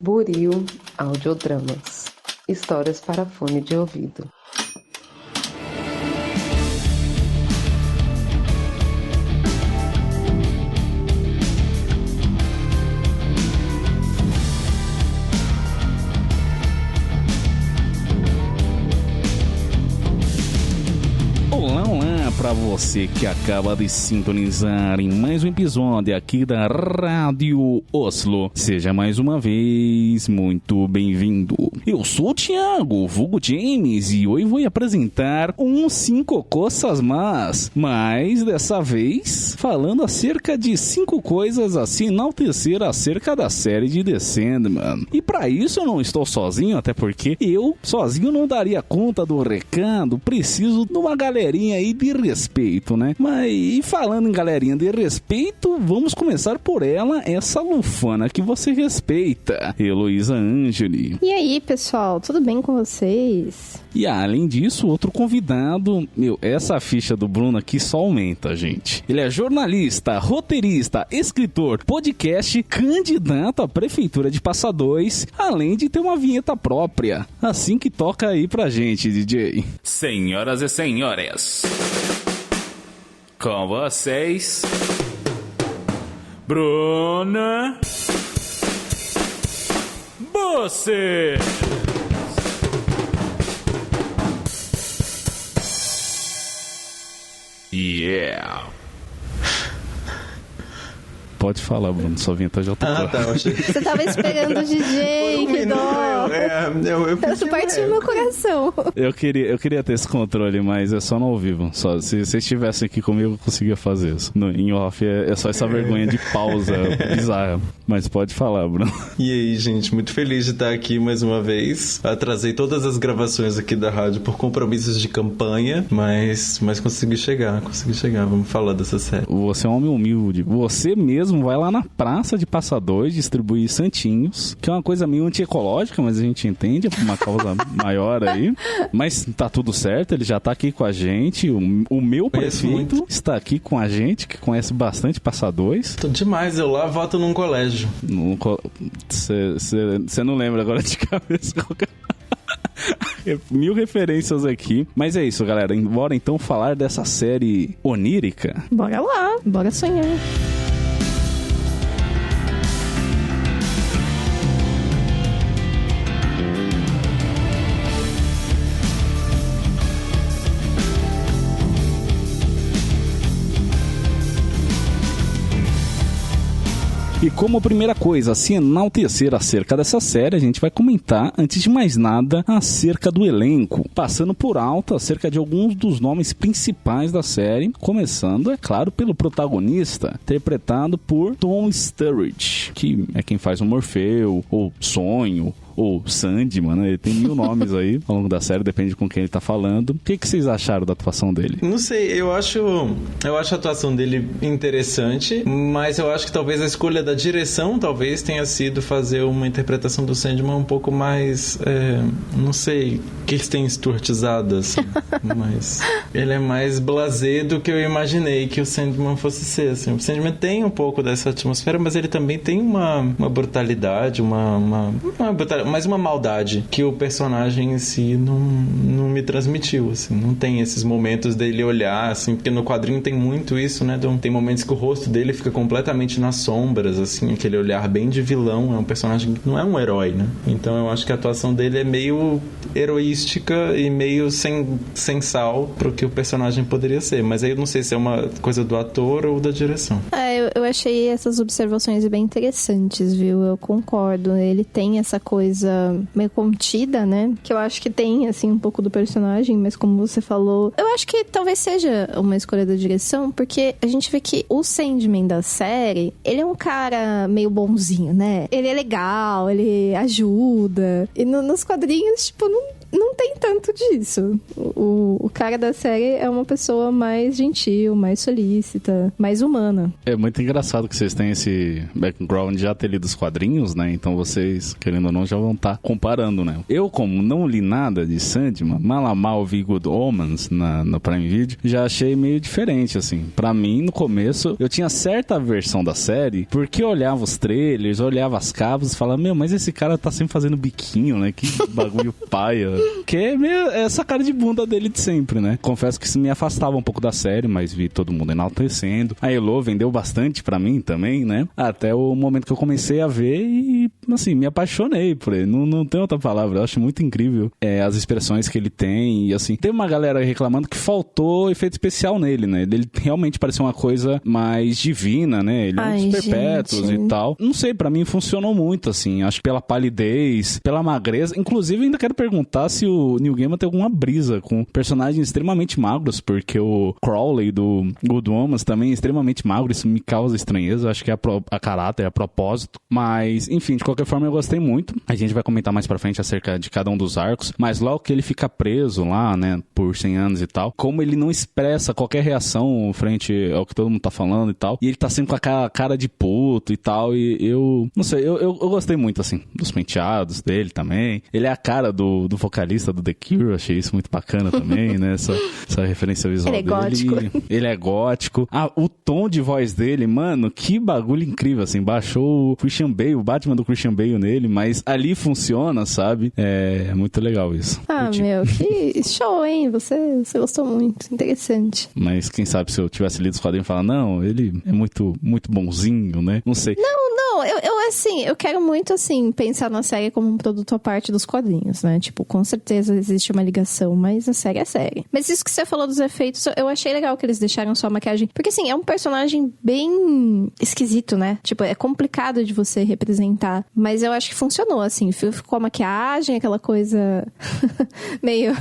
Buril Audiodramas. Histórias para fone de ouvido. Para você que acaba de sintonizar em mais um episódio aqui da Rádio Oslo, seja mais uma vez muito bem-vindo. Eu sou o Thiago, vulgo James, e hoje vou apresentar um 5 coisas más, mas dessa vez falando acerca de 5 coisas a se enaltecer acerca da série de The Sandman. E para isso eu não estou sozinho, até porque eu sozinho não daria conta do recado, preciso de uma galerinha aí de respeito, né? Mas e falando em galerinha de respeito, vamos começar por ela, essa lufana que você respeita, Heloísa Angeli. E aí, pessoal, tudo bem com vocês? E além disso, outro convidado, essa ficha do Bruno aqui só aumenta, gente. Ele é jornalista, roteirista, escritor, podcast, candidato à prefeitura de Passa 2, além de ter uma vinheta própria. Assim que toca aí pra gente, DJ. Senhoras e senhores, com vocês, Bruna Você. Yeah. Pode falar, Bruno, sua vinheta já tocou. Tá, eu achei. Você tava esperando o DJ, que dó. Essa parte do meu coração. Eu queria ter esse controle, mas é só no ao vivo. Só, se vocês estivessem aqui comigo, eu conseguia fazer isso. Em off é só essa vergonha de pausa bizarra. Mas pode falar, Bruno. E aí, gente, muito feliz de estar aqui mais uma vez. Atrasei todas as gravações aqui da rádio por compromissos de campanha, mas consegui chegar. Vamos falar dessa série. Você é um homem humilde. Você mesmo vai lá na praça de Passa 2 distribuir santinhos, que é uma coisa meio antiecológica, mas a gente entende, é uma causa maior aí. Mas tá tudo certo, ele já tá aqui com a gente. O meu prefeito está aqui com a gente, que conhece bastante Passa 2. Tô demais, eu lá voto num colégio. Você não lembra agora de cabeça qualquer... 1000 referências aqui. Mas é isso, galera. Bora então falar dessa série onírica. Bora lá, bora sonhar. E como primeira coisa, se enaltecer acerca dessa série, a gente vai comentar, antes de mais nada, acerca do elenco, passando por alto acerca de alguns dos nomes principais da série, começando, é claro, pelo protagonista, interpretado por Tom Sturridge, que é quem faz o Morfeu, ou Sonho, ou Sandman, né? Ele tem 1000 nomes aí ao longo da série, depende com quem ele tá falando. O que vocês acharam da atuação dele? Não sei, eu acho a atuação dele interessante, mas eu acho que talvez a escolha da direção talvez tenha sido fazer uma interpretação do Sandman um pouco mais, não sei, Kirsten Sturtizada, assim. Mas ele é mais blasé do que eu imaginei que o Sandman fosse ser, assim. O Sandman tem um pouco dessa atmosfera, mas ele também tem uma brutalidade, mais uma maldade que o personagem em si não me transmitiu, assim. Não tem esses momentos dele olhar, assim, porque no quadrinho tem muito isso, né? Então, tem momentos que o rosto dele fica completamente nas sombras, assim, aquele olhar bem de vilão. É um personagem que não é um herói, né? Então eu acho que a atuação dele é meio heroística e meio sem sal pro que o personagem poderia ser. Mas aí eu não sei se é uma coisa do ator ou da direção. Eu achei essas observações bem interessantes, viu? Eu concordo. Ele tem essa coisa meio contida, né? Que eu acho que tem, assim, um pouco do personagem, mas como você falou, eu acho que talvez seja uma escolha da direção, porque a gente vê que o Sandman da série, ele é um cara meio bonzinho, né? Ele é legal, ele ajuda. E nos quadrinhos, tipo, não tem tanto disso. O cara da série é uma pessoa mais gentil, mais solícita, mais humana. É muito engraçado que vocês têm esse background de já ter lido os quadrinhos, né? Então vocês, querendo ou não, já vão estar comparando, né? Eu, como não li nada de Sandman, mal vi Good Omens no Prime Video, já achei meio diferente, assim. Pra mim, no começo, eu tinha certa versão da série, porque eu olhava os trailers, olhava as capas e falava, meu, mas esse cara tá sempre fazendo biquinho, né? Que bagulho paia. Que é meio essa cara de bunda dele de sempre, né? Confesso que isso me afastava um pouco da série, mas vi todo mundo enaltecendo. A Elo vendeu bastante pra mim também, né? Até o momento que eu comecei a ver e, assim, me apaixonei por ele. Não tem outra palavra. Eu acho muito incrível as expressões que ele tem. E, assim, tem uma galera reclamando que faltou efeito especial nele, né? Ele realmente parecia uma coisa mais divina, né? Ele é um dos perpétuos e tal. Não sei, pra mim funcionou muito, assim. Acho que pela palidez, pela magreza. Inclusive, ainda quero perguntar se o Neil Gaiman tem alguma brisa com personagens extremamente magros, porque o Crowley do Good Omens também é extremamente magro. Isso me causa estranheza. Acho que é a caráter, é a propósito. Mas, enfim, de qualquer forma, eu gostei muito. A gente vai comentar mais pra frente acerca de cada um dos arcos. Mas logo que ele fica preso lá, né, por 100 anos e tal, como ele não expressa qualquer reação frente ao que todo mundo tá falando e tal, e ele tá sempre com aquela cara de puto e tal, e eu, não sei, eu gostei muito, assim, dos penteados dele também. Ele é a cara do vocalista do The Cure, achei isso muito bacana também, né, essa referência visual ele é dele. Gótico. Ele é gótico. Ah, o tom de voz dele, mano, que bagulho incrível, assim, baixou o Christian Bale, o Batman do Christian Bale nele, mas ali funciona, sabe? É muito legal isso. Ah, Curti. meu, que show, hein? Você gostou muito, interessante. Mas quem sabe se eu tivesse lido os quadrinhos e falar, não, ele é muito, muito bonzinho, né? Não sei. Não, eu quero muito, assim, pensar na série como um produto à parte dos quadrinhos, né? Tipo, com certeza existe uma ligação, mas a série é série. Mas isso que você falou dos efeitos, eu achei legal que eles deixaram só a maquiagem. Porque, assim, é um personagem bem esquisito, né? Tipo, é complicado de você representar. Mas eu acho que funcionou, assim. Ficou a maquiagem, aquela coisa meio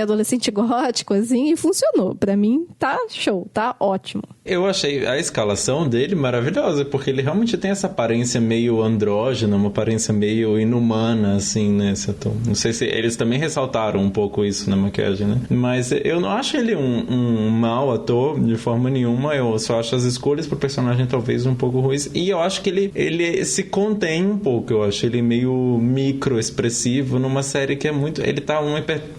adolescente gótico, assim, e funcionou. Pra mim, tá show, tá ótimo. Eu achei a escalação dele maravilhosa, porque ele realmente tem essa aparência meio andrógena, uma aparência meio inumana, assim, né, esse ator. Não sei se eles também ressaltaram um pouco isso na maquiagem, né? Mas eu não acho ele um mau ator de forma nenhuma, eu só acho as escolhas pro personagem talvez um pouco ruins, e eu acho que ele se contém um pouco, eu acho ele meio micro-expressivo numa série que é muito... Ele tá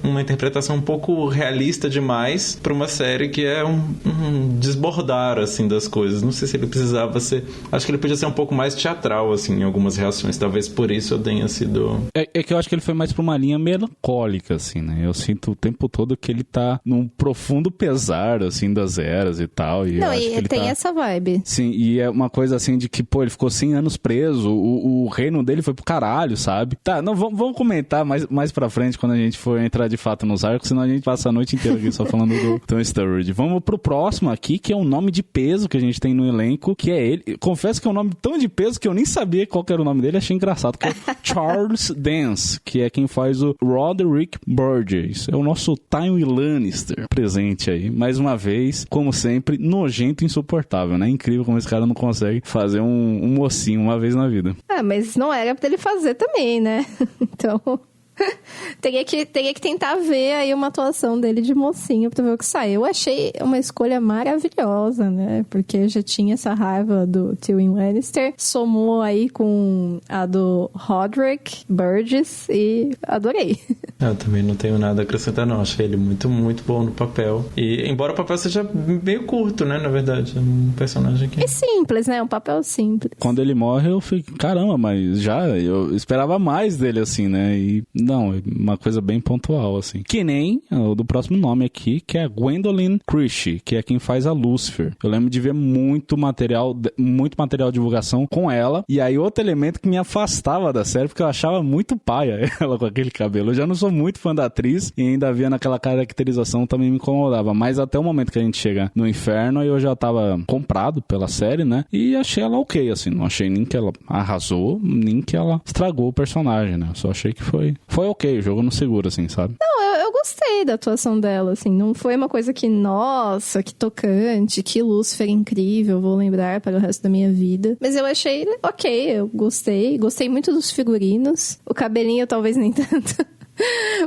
uma interpretação um pouco realista demais pra uma série que é um desbordar, assim, das coisas. Não sei se ele precisava ser... Acho que ele podia ser um pouco mais teatral, assim, em algumas reações. Talvez por isso eu tenha sido... É que eu acho que ele foi mais pra uma linha melancólica, assim, né? Eu sinto o tempo todo que ele tá num profundo pesar, assim, das eras e tal. E não, acho e que ele tem tá... essa vibe. Sim, e é uma coisa assim de que, pô, ele ficou 100 anos preso, o reino dele foi pro caralho, sabe? Tá, não, vamos comentar mais pra frente quando a gente for entrar de fato nos arcos, senão a gente passa a noite inteira aqui só falando do Tom Sturridge. Vamos pro próximo aqui, que é um nome de peso que a gente tem no elenco, que é ele. Confesso que é um nome tão de peso que eu nem sabia qual que era o nome dele, achei engraçado, que é Charles Dance, que é quem faz o Roderick Burgess. É o nosso Tywin Lannister presente aí. Mais uma vez, como sempre, nojento e insuportável, né? Incrível como esse cara não consegue fazer um mocinho uma vez na vida. Ah, mas não era pra ele fazer também, né? Então... teria que tentar ver aí uma atuação dele de mocinho pra ver o que sai. Eu achei uma escolha maravilhosa, né? Porque já tinha essa raiva do Tywin Lannister, somou aí com a do Roderick Burgess e adorei. Eu também não tenho nada a acrescentar, não. Achei ele muito, muito bom no papel. E embora o papel seja meio curto, né? Na verdade, é um personagem que... É simples, né? Um papel simples. Quando ele morre, eu fiquei, caramba, mas eu esperava mais dele, assim, né? E não, é uma coisa bem pontual, assim. Que nem o do próximo nome aqui, que é a Gwendolyn Christie, que é quem faz a Lucifer. Eu lembro de ver muito material de divulgação com ela. E aí, outro elemento que me afastava da série, porque eu achava muito paia ela com aquele cabelo. Eu já não sou muito fã da atriz e ainda via naquela caracterização, também me incomodava. Mas até o momento que a gente chega no inferno, eu já tava comprado pela série, né? E achei ela ok, assim. Não achei nem que ela arrasou, nem que ela estragou o personagem, né? Eu só achei que foi ok, o jogo não segura, assim, sabe? Não, eu gostei da atuação dela, assim, não foi uma coisa que, nossa, que tocante, que Lucifer incrível, vou lembrar para o resto da minha vida. Mas eu achei ok, eu gostei muito dos figurinos, o cabelinho talvez nem tanto.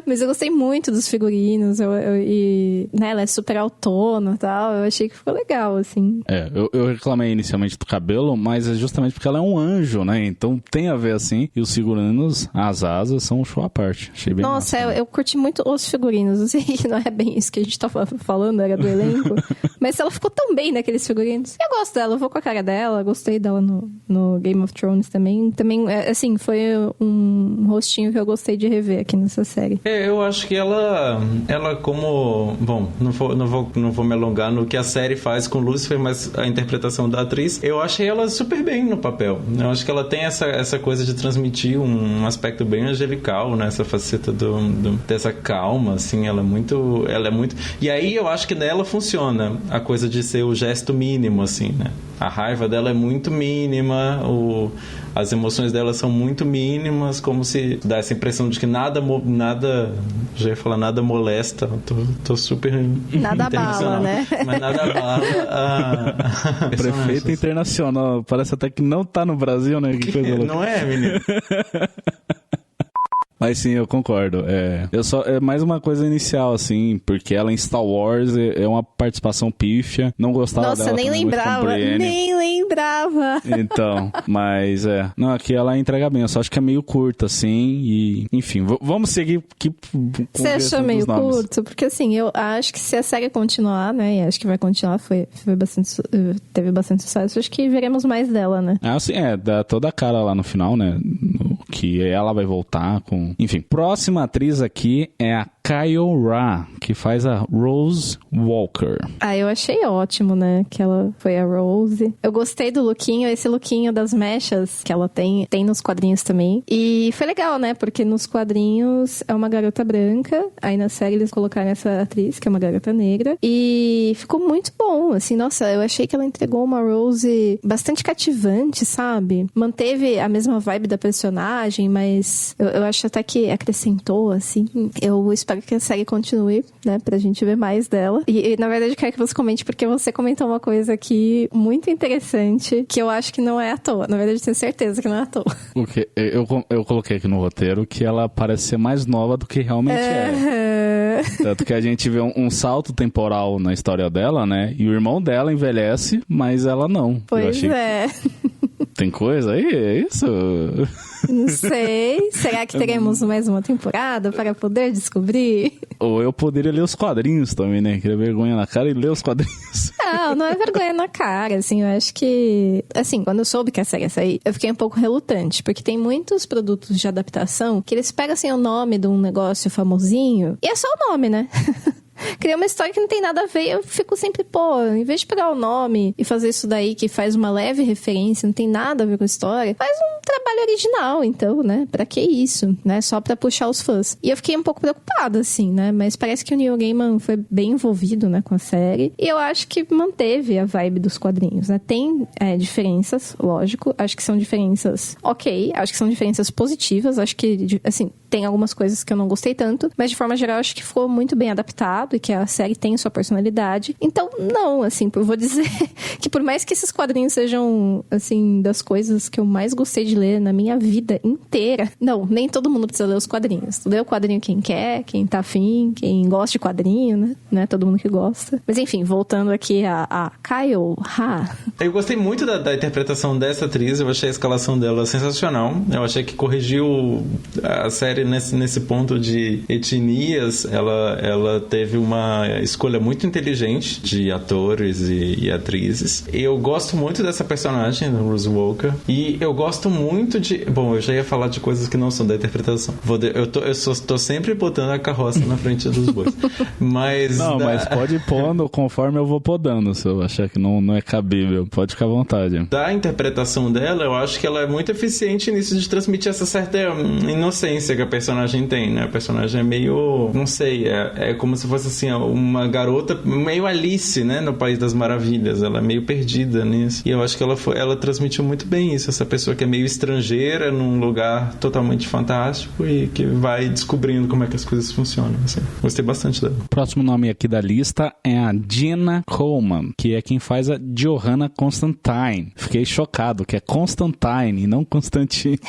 Mas eu gostei muito dos figurinos, e né, ela é super autona e tal, eu achei que ficou legal, assim. Eu reclamei inicialmente do cabelo, mas é justamente porque ela é um anjo, né? Então tem a ver assim, e os figurinos, as asas, são um show à parte. Achei bem Nossa, massa, né? eu curti muito os figurinos, eu sei que não é bem isso que a gente tá falando, era do elenco, mas ela ficou tão bem naqueles figurinos. Eu gosto dela, eu vou com a cara dela, gostei dela no Game of Thrones também, assim, foi um rostinho que eu gostei de rever aqui nessa série. Eu acho que ela como... Bom, não vou me alongar no que a série faz com Lucifer, mas a interpretação da atriz, eu achei ela super bem no papel. Eu acho que ela tem essa coisa de transmitir um aspecto bem angelical, né? Essa faceta dessa calma, assim, ela é muito... E aí eu acho que nela funciona a coisa de ser o gesto mínimo, assim, né? A raiva dela é muito mínima, as emoções dela são muito mínimas, como se dá essa impressão de que nada já ia falar, nada molesta. Tô super nada abala, né? Mas nada abala a Prefeito internacional, parece até que não tá no Brasil, né? Que coisa louca. Não é, menino? Mas sim, eu concordo. É mais uma coisa inicial, assim, porque ela em Star Wars é uma participação pífia. Não gostava Nossa, dela. nem lembrava. Então, mas não, aqui ela entrega bem. Eu só acho que é meio curta, assim, e enfim, vamos seguir aqui. Você achou meio curto? Porque assim, eu acho que se a série continuar, né, e acho que vai continuar, teve bastante sucesso, acho que veremos mais dela, né? Ah, sim, dá toda a cara lá no final, né, que ela vai voltar com... Enfim, próxima atriz aqui é a Kyle Ra, que faz a Rose Walker. Eu achei ótimo, né, que ela foi a Rose. Eu gostei do lookinho, esse lookinho das mechas que ela tem nos quadrinhos também. E foi legal, né, porque nos quadrinhos é uma garota branca, aí na série eles colocaram essa atriz, que é uma garota negra, e ficou muito bom, assim, nossa, eu achei que ela entregou uma Rose bastante cativante, sabe? Manteve a mesma vibe da personagem, mas eu acho até que acrescentou, assim. Eu espero que a série continue, né, pra gente ver mais dela. E na verdade, eu quero que você comente, porque você comentou uma coisa aqui muito interessante, que eu acho que não é à toa. Na verdade, eu tenho certeza que não é à toa. Porque eu coloquei aqui no roteiro que ela parece ser mais nova do que realmente é. Tanto que a gente vê um salto temporal na história dela, né? E o irmão dela envelhece, mas ela não. Pois é. Tem coisa aí? É isso? Não sei. Será que teremos mais uma temporada para poder descobrir? Ou eu poderia ler os quadrinhos também, né? Queria vergonha na cara e ler os quadrinhos. Não é vergonha na cara, assim, eu acho que... Assim, quando eu soube que a série ia sair, eu fiquei um pouco relutante, porque tem muitos produtos de adaptação que eles pegam, assim, o nome de um negócio famosinho, e é só o nome, né? Cria uma história que não tem nada a ver, eu fico sempre, em vez de pegar o nome e fazer isso daí que faz uma leve referência, não tem nada a ver com a história, faz um trabalho original, então, né? Pra que isso, né? Só pra puxar os fãs. E eu fiquei um pouco preocupada, assim, né? Mas parece que o Neil Gaiman foi bem envolvido, né, com a série, e eu acho que manteve a vibe dos quadrinhos, né? Tem diferenças, lógico, acho que são diferenças acho que são diferenças positivas, acho que, assim, tem algumas coisas que eu não gostei tanto, mas de forma geral acho que ficou muito bem adaptado e que a série tem sua personalidade. Então, não, assim, eu vou dizer que por mais que esses quadrinhos sejam, assim, das coisas que eu mais gostei de ler na minha vida inteira, não, nem todo mundo precisa ler os quadrinhos. Lê o quadrinho quem quer, quem tá afim, quem gosta de quadrinho, né? Não é todo mundo que gosta. Mas enfim, voltando aqui a Kyle Ra. Eu gostei muito da interpretação dessa atriz, eu achei a escalação dela sensacional. Eu achei que corrigiu a série nesse ponto de etnias. Ela teve uma escolha muito inteligente de atores e atrizes. Eu gosto muito dessa personagem, Rose Walker, e eu gosto muito de... Bom, eu já ia falar de coisas que não são da interpretação. Eu tô sempre botando a carroça na frente dos bois. Mas... Mas pode ir pondo conforme eu vou podando, se eu achar que não é cabível. Pode ficar à vontade. Da interpretação dela, eu acho que ela é muito eficiente nisso de transmitir essa certa inocência que a personagem tem, né? A personagem é meio... Não sei, é como se fosse assim, uma garota meio Alice, né? No País das Maravilhas. Ela é meio perdida nisso. E eu acho que ela transmitiu muito bem isso. Essa pessoa que é meio estrangeira num lugar totalmente fantástico e que vai descobrindo como é que as coisas funcionam. Assim. Gostei bastante dela. O próximo nome aqui da lista é a Jenna Coleman, que é quem faz a Johanna Constantine. Fiquei chocado, que é Constantine e não Constantine.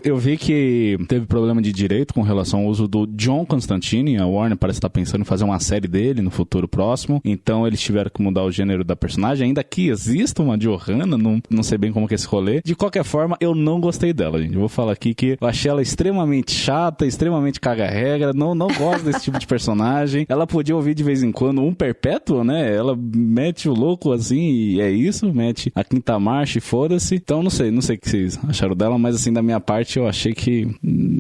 Eu vi que teve teve problema de direito com relação ao uso do John Constantine. A Warner parece estar pensando em fazer uma série dele no futuro próximo. Então eles tiveram que mudar o gênero da personagem. Ainda que exista uma Johanna, não sei bem como que é esse rolê. De qualquer forma, eu não gostei dela, gente. Eu vou falar aqui que eu achei ela extremamente chata, extremamente caga-regra. Não gosto desse tipo de personagem. Ela podia ouvir de vez em quando um Perpétuo, né? Ela mete o louco assim e é isso. Mete a quinta marcha e foda-se. Então não sei o que vocês acharam dela, mas assim, da minha parte eu achei que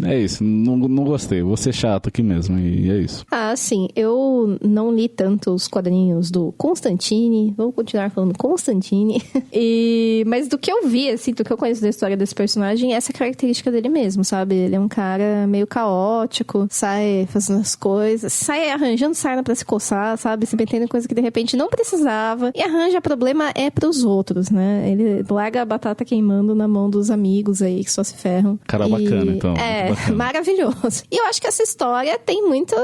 é isso. Não gostei. Vou ser chato aqui mesmo e é isso. Ah, sim. Eu não li tanto os quadrinhos do Constantine. Vou continuar falando Constantine. Mas do que eu vi, assim, do que eu conheço da história desse personagem, essa característica dele mesmo, sabe? Ele é um cara meio caótico, sai fazendo as coisas, sai arranjando sarna pra se coçar, sabe? Se metendo em coisa que de repente não precisava. E arranja problema pros outros, né? Ele larga a batata queimando na mão dos amigos aí que só se ferram. Cara bacana, então. Bacana. Maravilhoso. E eu acho que essa história tem muito,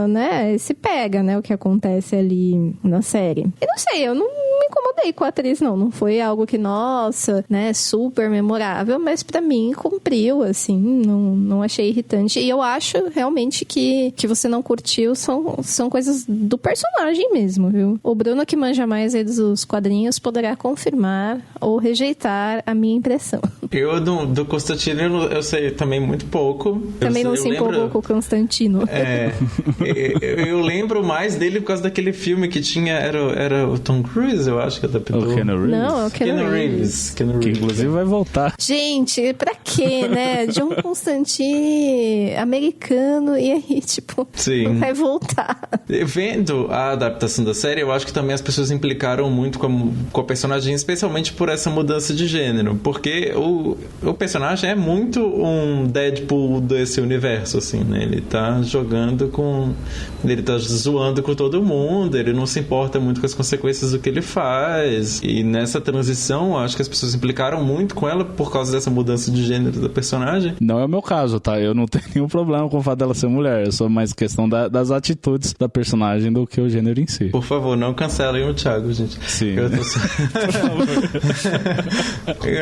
né? Se pega, né? O que acontece ali na série. Eu não sei, eu não me incomodei com a atriz, não. Não foi algo que, nossa, né? Super memorável, mas pra mim cumpriu, assim. Não achei irritante. E eu acho realmente que você não curtiu são coisas do personagem mesmo, viu? O Bruno, que manja mais aí dos quadrinhos, poderá confirmar ou rejeitar a minha impressão. Eu, do Constantino, eu sei também muito pouco. Também não se empolgou com o Constantino. Eu lembro mais dele por causa daquele filme que tinha... Era o Tom Cruise, eu acho que adaptou. O Keanu Reeves? Não, é o Keanu Reeves. Que inclusive vai voltar. Gente, pra quê, né? John Constantine, americano, e aí, tipo, Sim. Vai voltar. Vendo a adaptação da série, eu acho que também as pessoas implicaram muito com a personagem, especialmente por essa mudança de gênero, porque o personagem é muito um Deadpool desse universo, assim, né? Ele tá jogando com... Ele tá zoando com todo mundo, ele não se importa muito com as consequências do que ele faz, e nessa transição, acho que as pessoas implicaram muito com ela por causa dessa mudança de gênero da personagem. Não é o meu caso, tá? Eu não tenho nenhum problema com o fato dela ser mulher, é só mais questão das atitudes da personagem do que o gênero em si. Por favor, não cancelem o Thiago, gente. Sim.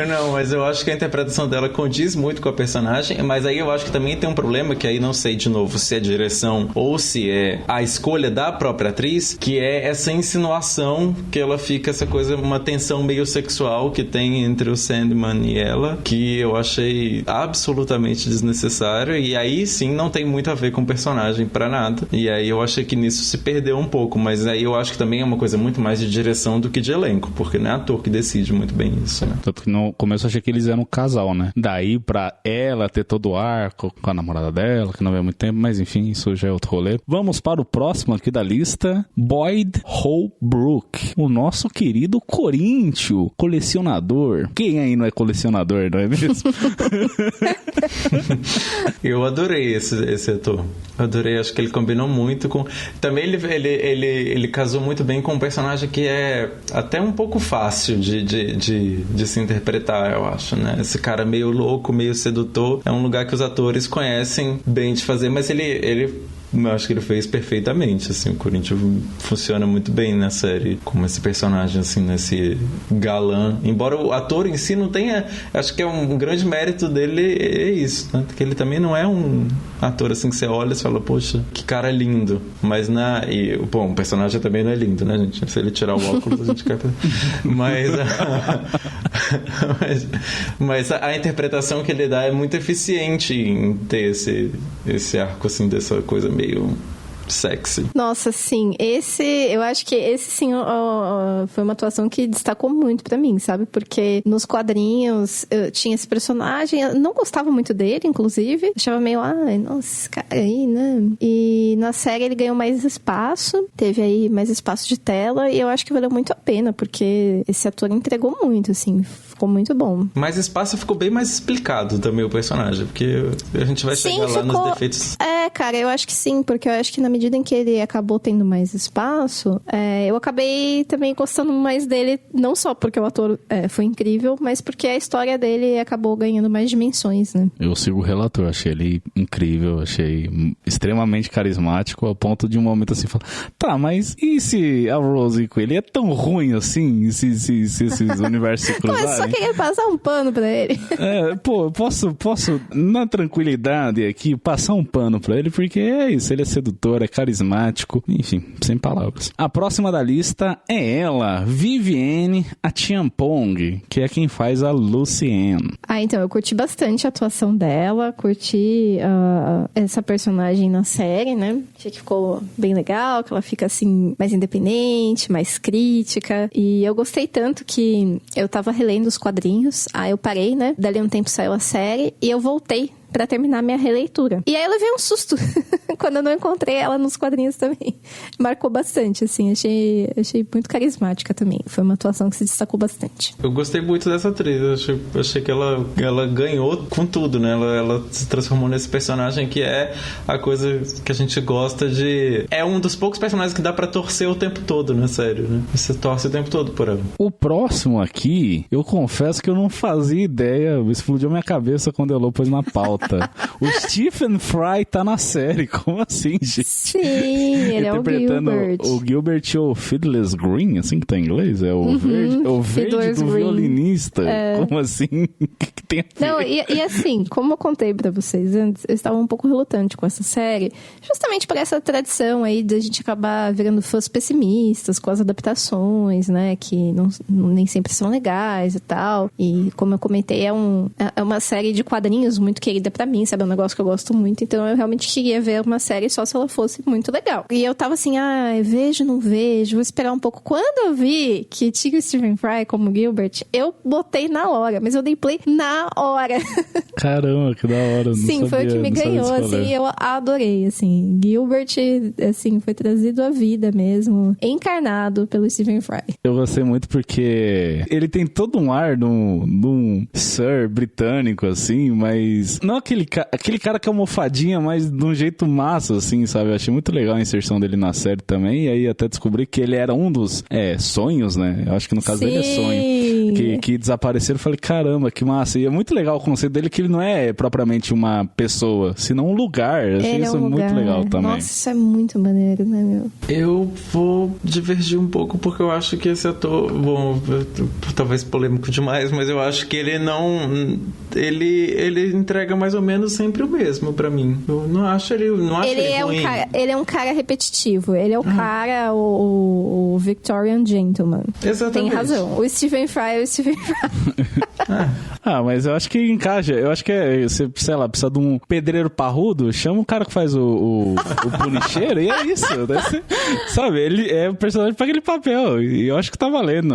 Não, mas eu acho que a interpretação dela condiz muito com a personagem, mas aí eu acho que também tem um problema, que aí não sei de novo se é direção ou se é a escolha da própria atriz, que é essa insinuação que ela fica, essa coisa, uma tensão meio sexual que tem entre o Sandman e ela, que eu achei absolutamente desnecessário, e aí sim não tem muito a ver com o personagem pra nada, e aí eu achei que nisso se perdeu um pouco, mas aí eu acho que também é uma coisa muito mais de direção do que de elenco, porque não é ator que decide muito bem isso, né? Tanto que no começo eu achei que eles eram um casal, né? Daí pra ela ter todo o arco com a namorada dela, que não veio há muito tempo, mas enfim, isso já é outro rolê. Vamos para o próximo aqui da lista, Boyd Holbrook, o nosso querido Corinthians, colecionador. Quem aí não é colecionador, não é mesmo? Eu adorei esse ator. Adorei, acho que ele combinou muito com... Também ele casou muito bem com um personagem que é até um pouco fácil de se interpretar, eu acho, né? Esse cara meio louco, meio sedutor. É um lugar que os atores conhecem bem de fazer, mas eu acho que ele fez perfeitamente, assim, o Corinthians funciona muito bem na série, como esse personagem, assim, nesse galã, embora o ator em si não tenha, acho que é um grande mérito dele, é isso, né? Porque ele também não é um ator, assim, que você olha e fala, poxa, que cara lindo, mas bom, o personagem também não é lindo, né, gente? Se ele tirar o óculos, a gente cai mas a interpretação que ele dá é muito eficiente em ter esse arco, assim, dessa coisa meio sexy. Nossa, sim. Eu acho que esse sim foi uma atuação que destacou muito pra mim, sabe? Porque nos quadrinhos eu tinha esse personagem, eu não gostava muito dele, inclusive. Achava meio, nossa, esse cara aí, né? E na série ele ganhou mais espaço, teve aí mais espaço de tela, e eu acho que valeu muito a pena, porque esse ator entregou muito, assim, ficou muito bom. Mais espaço, ficou bem mais explicado também o personagem, porque a gente vai chegar lá nos defeitos. Cara, eu acho que sim, porque eu acho que na medida em que ele acabou tendo mais espaço, eu acabei também gostando mais dele, não só porque o ator foi incrível, mas porque a história dele acabou ganhando mais dimensões, né? Eu sigo o relator, achei ele incrível, achei extremamente carismático, ao ponto de um momento assim, falar, tá, mas e se a Rose com ele é tão ruim assim, se esses universos se cruzarem? Só queria passar um pano pra ele. Posso, na tranquilidade aqui, passar um pano pra ele, porque é isso, ele é sedutor, é carismático, enfim, sem palavras. A próxima da lista é ela, Vivienne Acheampong, que é quem faz a Lucienne. Então, eu curti bastante a atuação dela, curti essa personagem na série, né? Achei que ficou bem legal, que ela fica assim, mais independente, mais crítica, e eu gostei tanto que eu tava relendo os quadrinhos, aí eu parei, né? Dali um tempo saiu a série, e eu voltei pra terminar minha releitura. E aí eu levei um susto quando eu não encontrei ela nos quadrinhos também. Marcou bastante, assim. Achei muito carismática também. Foi uma atuação que se destacou bastante. Eu gostei muito dessa atriz. Eu achei que ela ganhou com tudo, né? Ela se transformou nesse personagem que é a coisa que a gente gosta de... É um dos poucos personagens que dá pra torcer o tempo todo, né? Sério, né? Você torce o tempo todo por ela. O próximo aqui, eu confesso que eu não fazia ideia. Explodiu minha cabeça quando eu pôs na pauta. O Stephen Fry tá na série, como assim, gente? Sim, ele é o Gilbert. O Gilbert ou Fiddler's Green, assim que tá em inglês? É o verde do Green. Violinista. Como assim? O que tem a ver? Não, e assim, como eu contei pra vocês antes, eu estava um pouco relutante com essa série, justamente por essa tradição aí de a gente acabar virando fãs pessimistas com as adaptações, né, que nem sempre são legais e tal. E como eu comentei, é uma série de quadrinhos muito querida pra mim, sabe? É um negócio que eu gosto muito, então eu realmente queria ver uma série só se ela fosse muito legal. E eu tava assim, vejo, não vejo, vou esperar um pouco. Quando eu vi que tinha o Stephen Fry como Gilbert, eu botei na hora, mas eu dei play na hora. Caramba, que da hora. Sim, foi o que me ganhou, assim, eu adorei, assim. Gilbert, assim, foi trazido à vida mesmo, encarnado pelo Stephen Fry. Eu gostei muito porque ele tem todo um ar de um Sir britânico, assim, mas não aquele cara que é almofadinha, mas de um jeito massa, assim, sabe? Eu achei muito legal a inserção dele na série também, e aí até descobri que ele era um dos sonhos, né? Eu acho que no caso dele é sonho. Que desapareceram, eu falei, caramba, que massa. E é muito legal o conceito dele, que ele não é propriamente uma pessoa, senão um lugar. Eu achei isso muito legal também. Nossa, isso é muito maneiro, né, meu? Eu vou divergir um pouco, porque eu acho que esse ator, bom, talvez polêmico demais, mas eu acho que ele não... Ele entrega mais ou menos sempre o mesmo pra mim. Eu não acho ele ruim. Ele é um cara repetitivo. Ele é o cara, o Victorian Gentleman. Exatamente. Tem razão. O Stephen Fry é o Stephen Fry. Mas eu acho que encaixa. Eu acho que sei lá, precisa de um pedreiro parrudo, chama o cara que faz o punicheiro e é isso. Sabe, ele é o personagem pra aquele papel. E eu acho que tá valendo.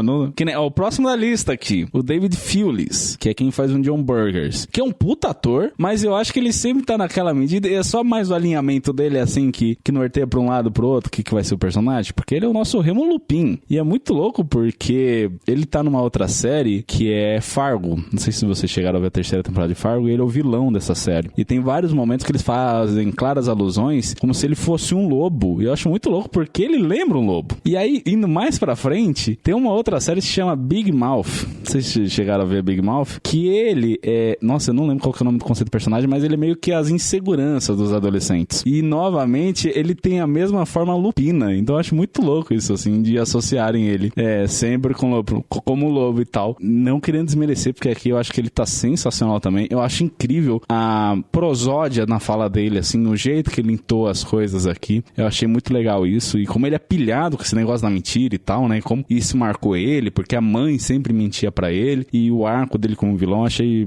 O próximo da lista aqui, o David Thewlis, que é quem faz o John Burgers, que é um puta ator, mas eu acho que ele sempre tá naquela medida, e é só mais o alinhamento dele, assim, que norteia pra um lado, pro outro, que vai ser o personagem, porque ele é o nosso Remo Lupin. E é muito louco, porque ele tá numa outra série, que é Fargo. Não sei se vocês chegaram a ver a terceira temporada de Fargo, e ele é o vilão dessa série. E tem vários momentos que eles fazem claras alusões, como se ele fosse um lobo. E eu acho muito louco, porque ele lembra um lobo. E aí, indo mais pra frente, tem uma outra série que se chama Big Mouth. Não sei se chegaram a ver Big Mouth, que ele é... Nossa, eu não lembro qual que é o nome do conceito do personagem, mas ele é meio que as inseguranças dos adolescentes. E, novamente, ele tem a mesma forma lupina. Então, eu acho muito louco isso, assim, de associarem ele sempre como lobo e tal. Não querendo desmerecer, porque aqui eu acho que ele tá sensacional também. Eu acho incrível a prosódia na fala dele, assim, no jeito que ele entoa as coisas aqui. Eu achei muito legal isso. E como ele é pilhado com esse negócio da mentira e tal, né? Como isso marcou ele, porque a mãe sempre mentia pra ele. E o arco dele como vilão, achei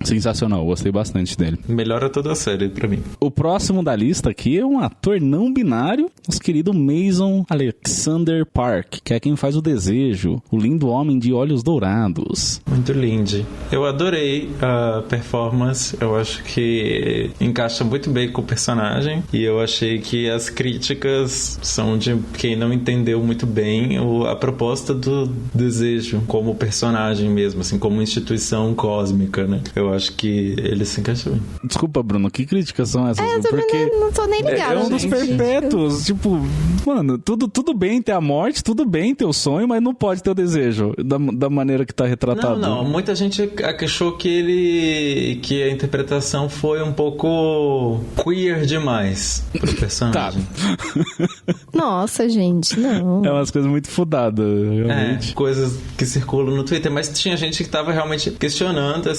sensacional. Gostei bastante dele. Melhora toda a série pra mim. O próximo da lista aqui é um ator não binário, nosso querido Mason Alexander Park, que é quem faz o Desejo, o lindo homem de olhos dourados. Muito lindo. Eu adorei a performance. Eu acho que encaixa muito bem com o personagem. E eu achei que as críticas são de quem não entendeu muito bem a proposta do Desejo como personagem mesmo, assim, como instituição cósmica, né? Eu acho que ele se encaixou bem. Desculpa, Bruno, que críticas são essas? Eu porque não tô nem ligada. É um dos perpétuos. Tipo, mano, tudo bem ter a morte, tudo bem ter o sonho, mas não pode ter o desejo. Da maneira que tá retratado. Não, muita gente achou que a interpretação foi um pouco queer demais pro personagem. Tá. Nossa, gente, não. É umas coisas muito fudadas, realmente. Coisas que circulam no Twitter, mas tinha gente que tava realmente questionando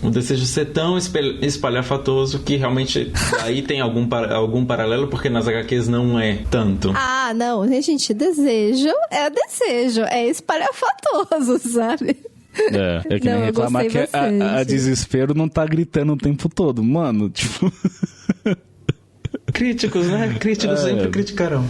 o desejo ser tão espalhafatoso que realmente aí tem algum paralelo, porque nas HQs não é tanto. Ah, não, gente, desejo, é espalhafatoso, sabe? É que nem reclamar que a desespero não tá gritando o tempo todo. Mano, tipo... Críticos, né? Críticos sempre criticarão.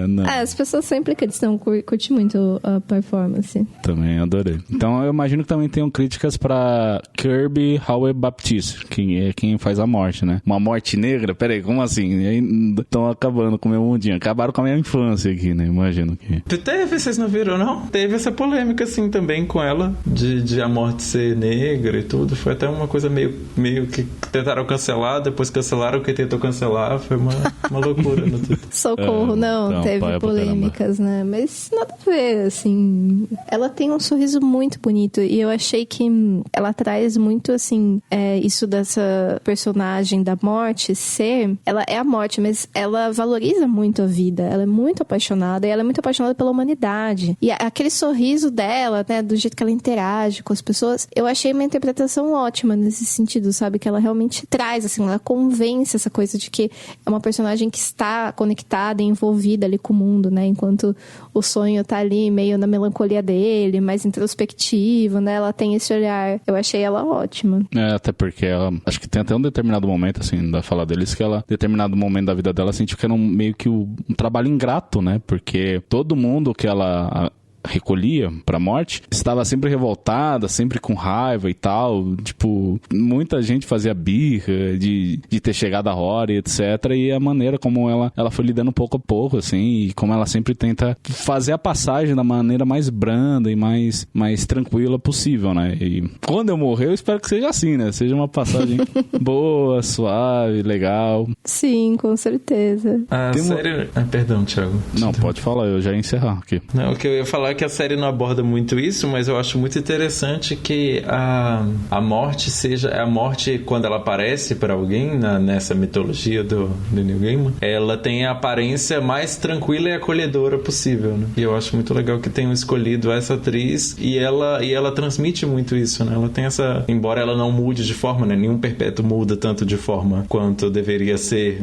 Não. As pessoas sempre criticam, curte muito a performance. Também adorei. Então eu imagino que também tenham críticas pra Kirby Howell Baptiste, que é quem faz a morte, né? Uma morte negra? Peraí, como assim? Estão acabando com o meu mundinho. Acabaram com a minha infância aqui, né? Imagino que... Vocês não viram, não? Teve essa polêmica, assim, também com ela, de a morte ser negra e tudo. Foi até uma coisa meio que tentaram cancelar, depois cancelaram quem tentou cancelar. Foi uma loucura no Twitter. Socorro, não, teve polêmicas, né? Mas nada a ver, assim. Ela tem um sorriso muito bonito e eu achei que ela traz muito, assim, isso dessa personagem da morte ser... Ela é a morte, mas ela valoriza muito a vida. Ela é muito apaixonada e ela é muito apaixonada pela humanidade. E aquele sorriso dela, né, do jeito que ela interage com as pessoas, eu achei uma interpretação ótima nesse sentido, sabe? Que ela realmente traz, assim, ela convence essa coisa de que é uma personagem que está conectada e envolvida ali com o mundo, né? Enquanto o sonho tá ali meio na melancolia dele, mais introspectivo, né? Ela tem esse olhar. Eu achei ela ótima. Até porque ela... Acho que tem até um determinado momento, assim, da fala deles, que ela, determinado momento da vida dela, sentiu que era meio que um trabalho ingrato, né? Porque todo mundo que ela... recolhia pra morte, estava sempre revoltada, sempre com raiva e tal, tipo, muita gente fazia birra de ter chegado a hora e etc, e a maneira como ela foi lidando pouco a pouco, assim, e como ela sempre tenta fazer a passagem da maneira mais branda e mais tranquila possível, né, e quando eu morrer, eu espero que seja assim, né, seja uma passagem boa, suave, legal. Sim, com certeza. Sério? Perdão, Thiago. Não, pode falar, eu já ia encerrar aqui. Não, o que eu ia falar que a série não aborda muito isso, mas eu acho muito interessante que a morte seja... A morte, quando ela aparece para alguém nessa mitologia do Neil Gaiman, ela tem a aparência mais tranquila e acolhedora possível, né? E eu acho muito legal que tenham escolhido essa atriz e ela transmite muito isso, né? Ela tem essa... Embora ela não mude de forma, né? Nenhum Perpétuo muda tanto de forma quanto deveria ser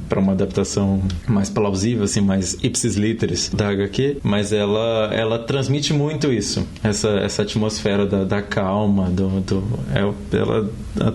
para uma adaptação mais plausível, assim, mais ipsis literis da HQ, mas ela transmite muito isso, essa atmosfera da calma, ela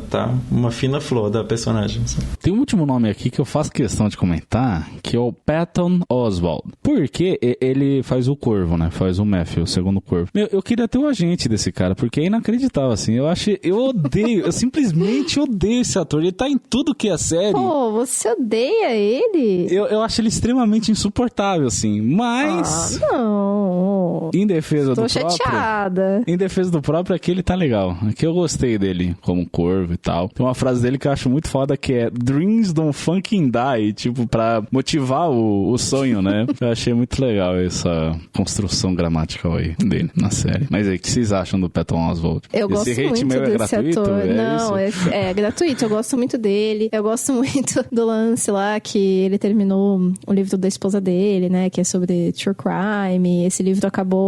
tá uma fina flor da personagem. Assim. Tem um último nome aqui que eu faço questão de comentar, que é o Patton Oswalt, porque ele faz o Corvo, né, faz o Matthew, o segundo Corvo. Eu queria ter o agente desse cara, porque é inacreditável, assim, eu simplesmente odeio esse ator, ele tá em tudo que é série. Pô, você odeia ele? Eu acho ele extremamente insuportável, assim, mas... não... Em defesa Tô do próprio... chateada. Em defesa do próprio, aqui ele tá legal. Aqui eu gostei dele como Corvo e tal. Tem uma frase dele que eu acho muito foda, que é Dreams don't fucking die, tipo, pra motivar o sonho, né? Eu achei muito legal essa construção gramatical aí dele na série. Mas aí, o que vocês acham do Patton Oswalt? Eu gosto muito desse ator. Não, é gratuito. Eu gosto muito dele. Eu gosto muito do lance lá que ele terminou o livro da esposa dele, né? Que é sobre true crime. Esse livro acabou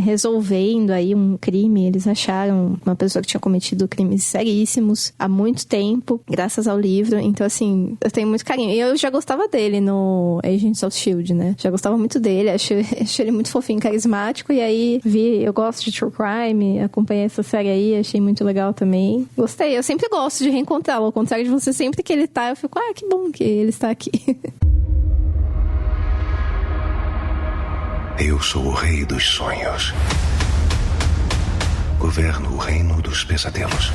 resolvendo aí um crime. Eles acharam uma pessoa que tinha cometido crimes seríssimos há muito tempo, graças ao livro. Então, assim, eu tenho muito carinho. E eu já gostava dele no Agents of S.H.I.E.L.D., né? Já gostava muito dele. Acho ele muito fofinho, carismático. E aí, eu gosto de true crime, acompanhei essa série aí, achei muito legal também. Gostei. Eu sempre gosto de reencontrá-lo. Ao contrário de você, sempre que ele tá, eu fico, que bom que ele está aqui. Eu sou o rei dos sonhos. Governo o reino dos pesadelos.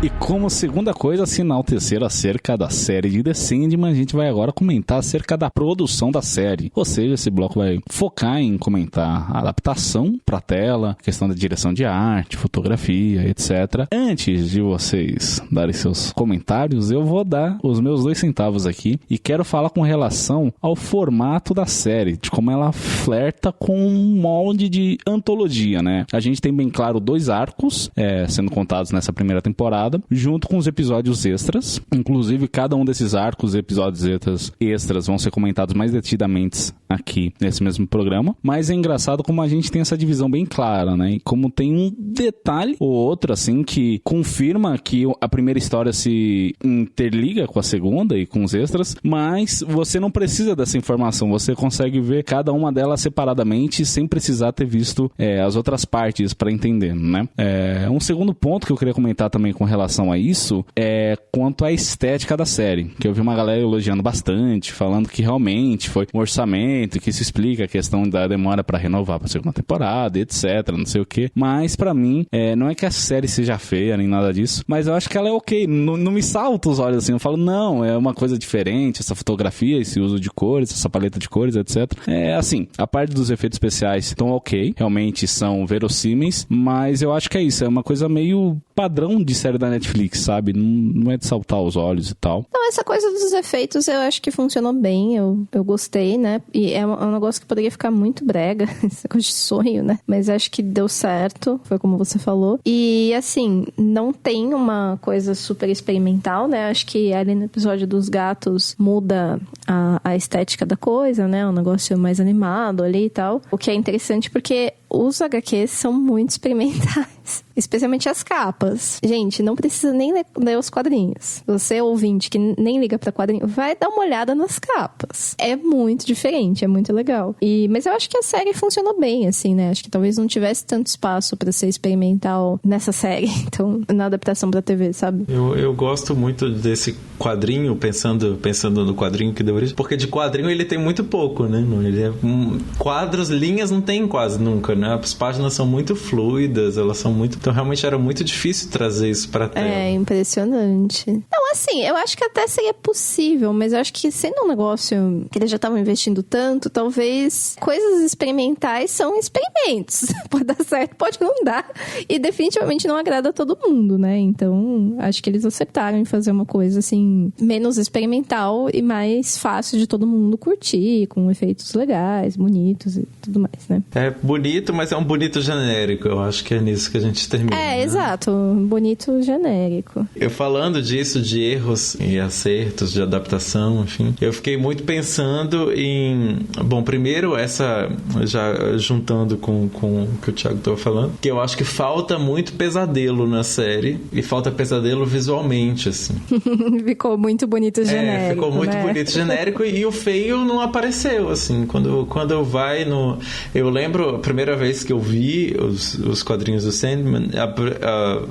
E como segunda coisa, se enaltecer acerca da série de The Sandman, a gente vai agora comentar acerca da produção da série. Ou seja, esse bloco vai focar em comentar a adaptação pra tela, questão da direção de arte, fotografia, etc. Antes de vocês darem seus comentários, eu vou dar os meus 2 centavos aqui e quero falar com relação ao formato da série, de como ela flerta com um molde de antologia, né? A gente tem bem claro 2 arcos sendo contados nessa primeira temporada, junto com os episódios extras. Inclusive, cada um desses arcos e episódios extras vão ser comentados mais detidamente aqui nesse mesmo programa. Mas é engraçado como a gente tem essa divisão bem clara, né? E como tem um detalhe ou outro, assim, que confirma que a primeira história se interliga com a segunda e com os extras, mas você não precisa dessa informação. Você consegue ver cada uma delas separadamente sem precisar ter visto as outras partes para entender, né? Um segundo ponto que eu queria comentar também com relação a isso é quanto à estética da série, que eu vi uma galera elogiando bastante, falando que realmente foi um orçamento, que isso explica a questão da demora para renovar para a segunda temporada, etc, não sei o que. Mas pra mim, não é que a série seja feia nem nada disso, mas eu acho que ela é ok, não me salta os olhos assim, eu falo, não, é uma coisa diferente, essa fotografia, esse uso de cores, essa paleta de cores, etc. Assim, a parte dos efeitos especiais estão ok, realmente são verossímeis, mas eu acho que é isso, é uma coisa meio padrão de série da Netflix, sabe? Não é de saltar os olhos e tal. Então, essa coisa dos efeitos eu acho que funcionou bem, eu gostei, né? E é um negócio que poderia ficar muito brega, essa coisa de sonho, né? Mas acho que deu certo, foi como você falou. E, assim, não tem uma coisa super experimental, né? Acho que ali no episódio dos gatos muda a estética da coisa, né? Um negócio mais animado ali e tal. O que é interessante porque os HQs são muito experimentais. Especialmente as capas. Gente, não precisa nem ler os quadrinhos. Você, ouvinte, que nem liga pra quadrinho, vai dar uma olhada nas capas. É muito diferente, é muito legal. Mas eu acho que a série funcionou bem, assim, né? Acho que talvez não tivesse tanto espaço pra ser experimental nessa série. Então, na adaptação pra TV, sabe? Eu gosto muito desse quadrinho, pensando no quadrinho que deu origem, porque de quadrinho ele tem muito pouco, né? Ele quadros, linhas não tem quase nunca, né? As páginas são muito fluidas, elas são muito... Então, realmente era muito difícil trazer isso pra tela. É, impressionante. Então, assim, eu acho que até seria possível, mas eu acho que sendo um negócio que eles já estavam investindo tanto, talvez coisas experimentais são experimentos. Pode dar certo, pode não dar. E definitivamente não agrada a todo mundo, né? Então, acho que eles acertaram em fazer uma coisa, assim, menos experimental e mais fácil de todo mundo curtir, com efeitos legais, bonitos e tudo mais, né? É bonito, mas é um bonito genérico. Eu acho que é nisso que a gente termina. É, exato. Bonito genérico. Eu falando disso, de erros e acertos de adaptação, enfim, eu fiquei muito pensando em... Bom, primeiro, já juntando com o que o Thiago estava falando, que eu acho que falta muito pesadelo na série, e falta pesadelo visualmente, assim. Ficou muito bonito genérico, ficou muito né? bonito genérico, e o feio não apareceu, assim. Quando vai no... Eu lembro, a primeira vez que eu vi os quadrinhos do Sandman,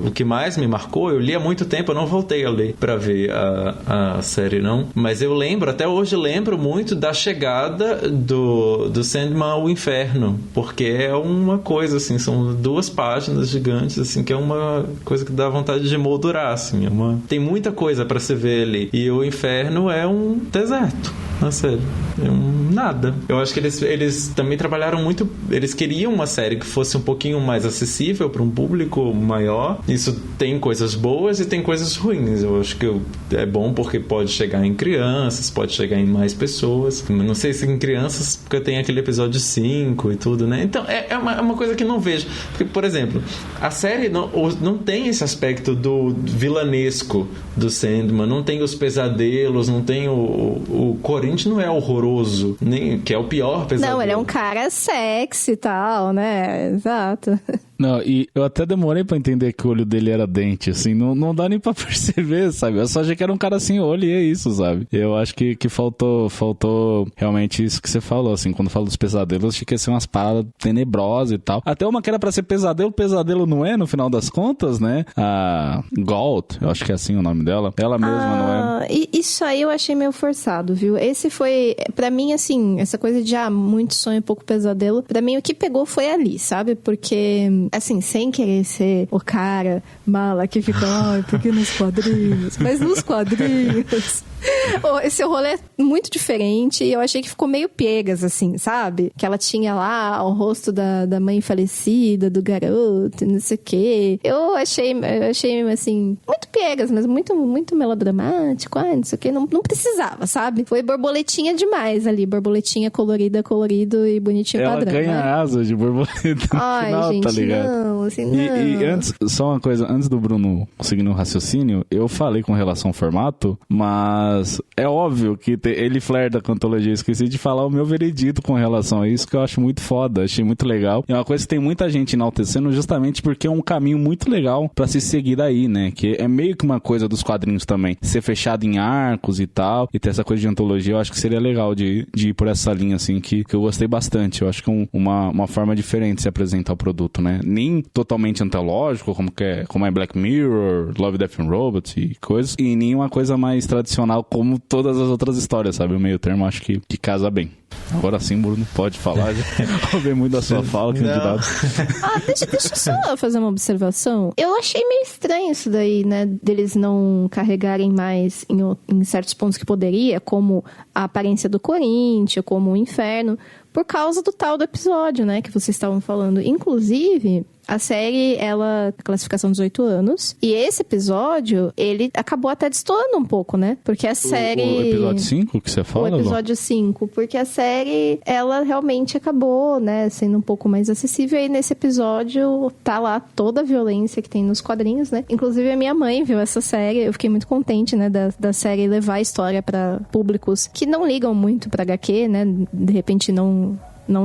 o que mais me marcou, eu li há muito tempo, eu não voltei a ler pra ver a série, não. Mas eu lembro, até hoje lembro muito da chegada do Sandman ao inferno, porque é uma coisa, assim, são 2 páginas gigantes, assim, que é uma coisa que dá vontade de moldurar, assim, tem muita coisa pra se ver ali. E o inferno é um deserto, na série. É nada. Eu acho que eles também trabalharam muito, eles queriam uma série que fosse um pouquinho mais acessível para um público maior. Isso tem coisas boas e tem coisas ruins. Eu acho que é bom porque pode chegar em crianças, pode chegar em mais pessoas. Não sei se em crianças, porque tem aquele episódio 5 e tudo, né? Então, é uma coisa que não vejo. Porque, por exemplo, a série não tem esse aspecto do vilanesco do Sandman, não tem os pesadelos, não tem o Corinthians não é horroroso, nem, que é o pior pesadelo. Não, ele é um cara sexy e tal, né? Exato. Não, e eu até demorei pra entender que o olho dele era dente, assim, não dá nem pra perceber, sabe? Eu só achei que era um cara sem olho e é isso, sabe? Eu acho que faltou realmente isso que você falou, assim, quando falo dos pesadelos, achei que ia ser umas paradas tenebrosas e tal. Até uma que era pra ser pesadelo não é, no final das contas, né? A Galt, eu acho que é assim o nome dela, ela mesma não é. Isso aí eu achei meio forçado, viu? Esse foi, pra mim, assim, essa coisa de muito sonho, pouco pesadelo, pra mim o que pegou foi ali, sabe? Porque assim, sem querer ser o cara mala que fica, ai, porque nos quadrinhos? Mas nos quadrinhos... Esse rolê é muito diferente e eu achei que ficou meio piegas, assim, sabe? Que ela tinha lá o rosto da mãe falecida, do garoto, não sei o quê. Eu achei, assim, muito piegas, mas muito melodramático. Ai, não sei o quê. Não precisava, sabe? Foi borboletinha demais ali. Borboletinha colorido e bonitinho ela padrão. Ela ganha asa de borboleta no ai, final, gente, tá ligado? Não, assim, não. E antes, só uma coisa, antes do Bruno seguir no raciocínio, eu falei com relação ao formato, mas é óbvio que ele flerta com a antologia. Esqueci de falar o meu veredito com relação a isso, que eu acho muito foda, achei muito legal. E é uma coisa que tem muita gente enaltecendo justamente porque é um caminho muito legal pra se seguir daí, né? Que é meio que uma coisa dos quadrinhos também. Ser fechado em arcos e tal, e ter essa coisa de antologia, eu acho que seria legal de ir por essa linha, assim, que eu gostei bastante. Eu acho que é uma forma diferente de se apresentar o produto, né? Nem totalmente antológico, como é Black Mirror, Love, Death and Robots e coisas, e nem uma coisa mais tradicional como todas as outras histórias, sabe? O meio termo acho que casa bem. Agora sim, Bruno, pode falar. Já ouvi muito da sua fala, candidato. Deixa eu só fazer uma observação. Eu achei meio estranho isso daí, né? Deles não carregarem mais em certos pontos que poderia, como a aparência do Corinthians, como o Inferno, por causa do tal do episódio, né? Que vocês estavam falando. Inclusive... A série, ela... classificação 18 anos. E esse episódio, ele acabou até destoando um pouco, né? Porque a série... O episódio 5 que você fala, o episódio 5. Porque a série, ela realmente acabou, né? Sendo um pouco mais acessível. E nesse episódio, tá lá toda a violência que tem nos quadrinhos, né? Inclusive, a minha mãe viu essa série. Eu fiquei muito contente, né? Da série levar a história pra públicos que não ligam muito pra HQ, né? De repente, não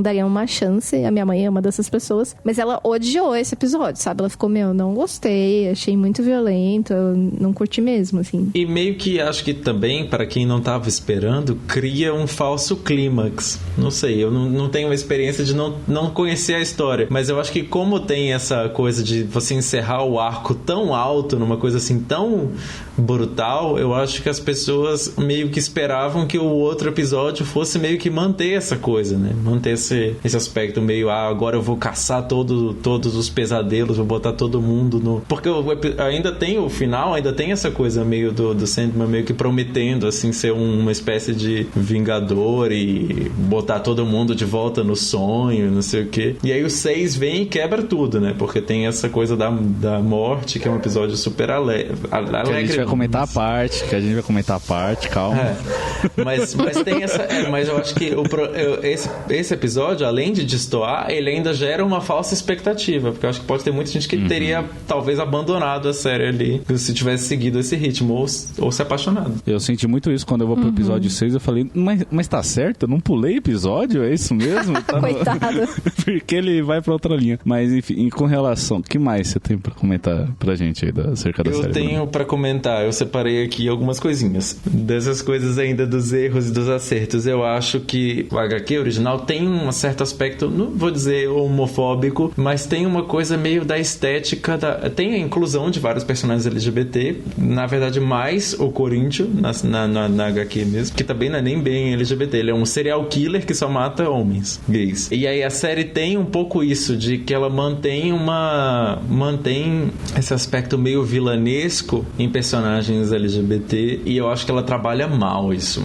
daria uma chance. A minha mãe é uma dessas pessoas. Mas ela odiou esse episódio, sabe? Ela ficou, não gostei, achei muito violento, eu não curti mesmo, assim. E meio que acho que também, para quem não tava esperando, cria um falso clímax. Não sei, eu não tenho uma experiência de não conhecer a história. Mas eu acho que como tem essa coisa de você encerrar o arco tão alto, numa coisa assim tão brutal, eu acho que as pessoas meio que esperavam que o outro episódio fosse meio que manter essa coisa, né? Manter esse aspecto meio, agora eu vou caçar todos os pesadelos, vou botar todo mundo no... Porque ainda tem o final, ainda tem essa coisa meio do Sandman meio que prometendo, assim, ser uma espécie de vingador e botar todo mundo de volta no sonho, não sei o quê. E aí o 6 vem e quebra tudo, né? Porque tem essa coisa da morte, que é um episódio super alegre. Que a gente vai comentar a parte, calma. Mas tem essa... mas eu acho que esse episódio, além de destoar, ele ainda gera uma falsa expectativa, porque eu acho que pode ter muita gente que teria talvez abandonado a série ali se tivesse seguido esse ritmo ou se apaixonado. Eu senti muito isso quando eu vou pro episódio 6, eu falei, mas tá certo, eu não pulei episódio, é isso mesmo? Tá Coitado. Porque ele vai pra outra linha. Mas enfim, com relação, o que mais você tem pra comentar pra gente aí acerca da série? Eu tenho pra comentar, eu separei aqui algumas coisinhas. Dessas coisas ainda dos erros e dos acertos, eu acho que o HQ original tem um certo aspecto, não vou dizer homofóbico, mas tem uma coisa meio da estética, tem a inclusão de vários personagens LGBT, na verdade mais o Corinthians na HQ mesmo, que também não é nem bem LGBT, ele é um serial killer que só mata homens gays. E aí a série tem um pouco isso, de que ela mantém esse aspecto meio vilanesco em personagens LGBT, e eu acho que ela trabalha mal isso.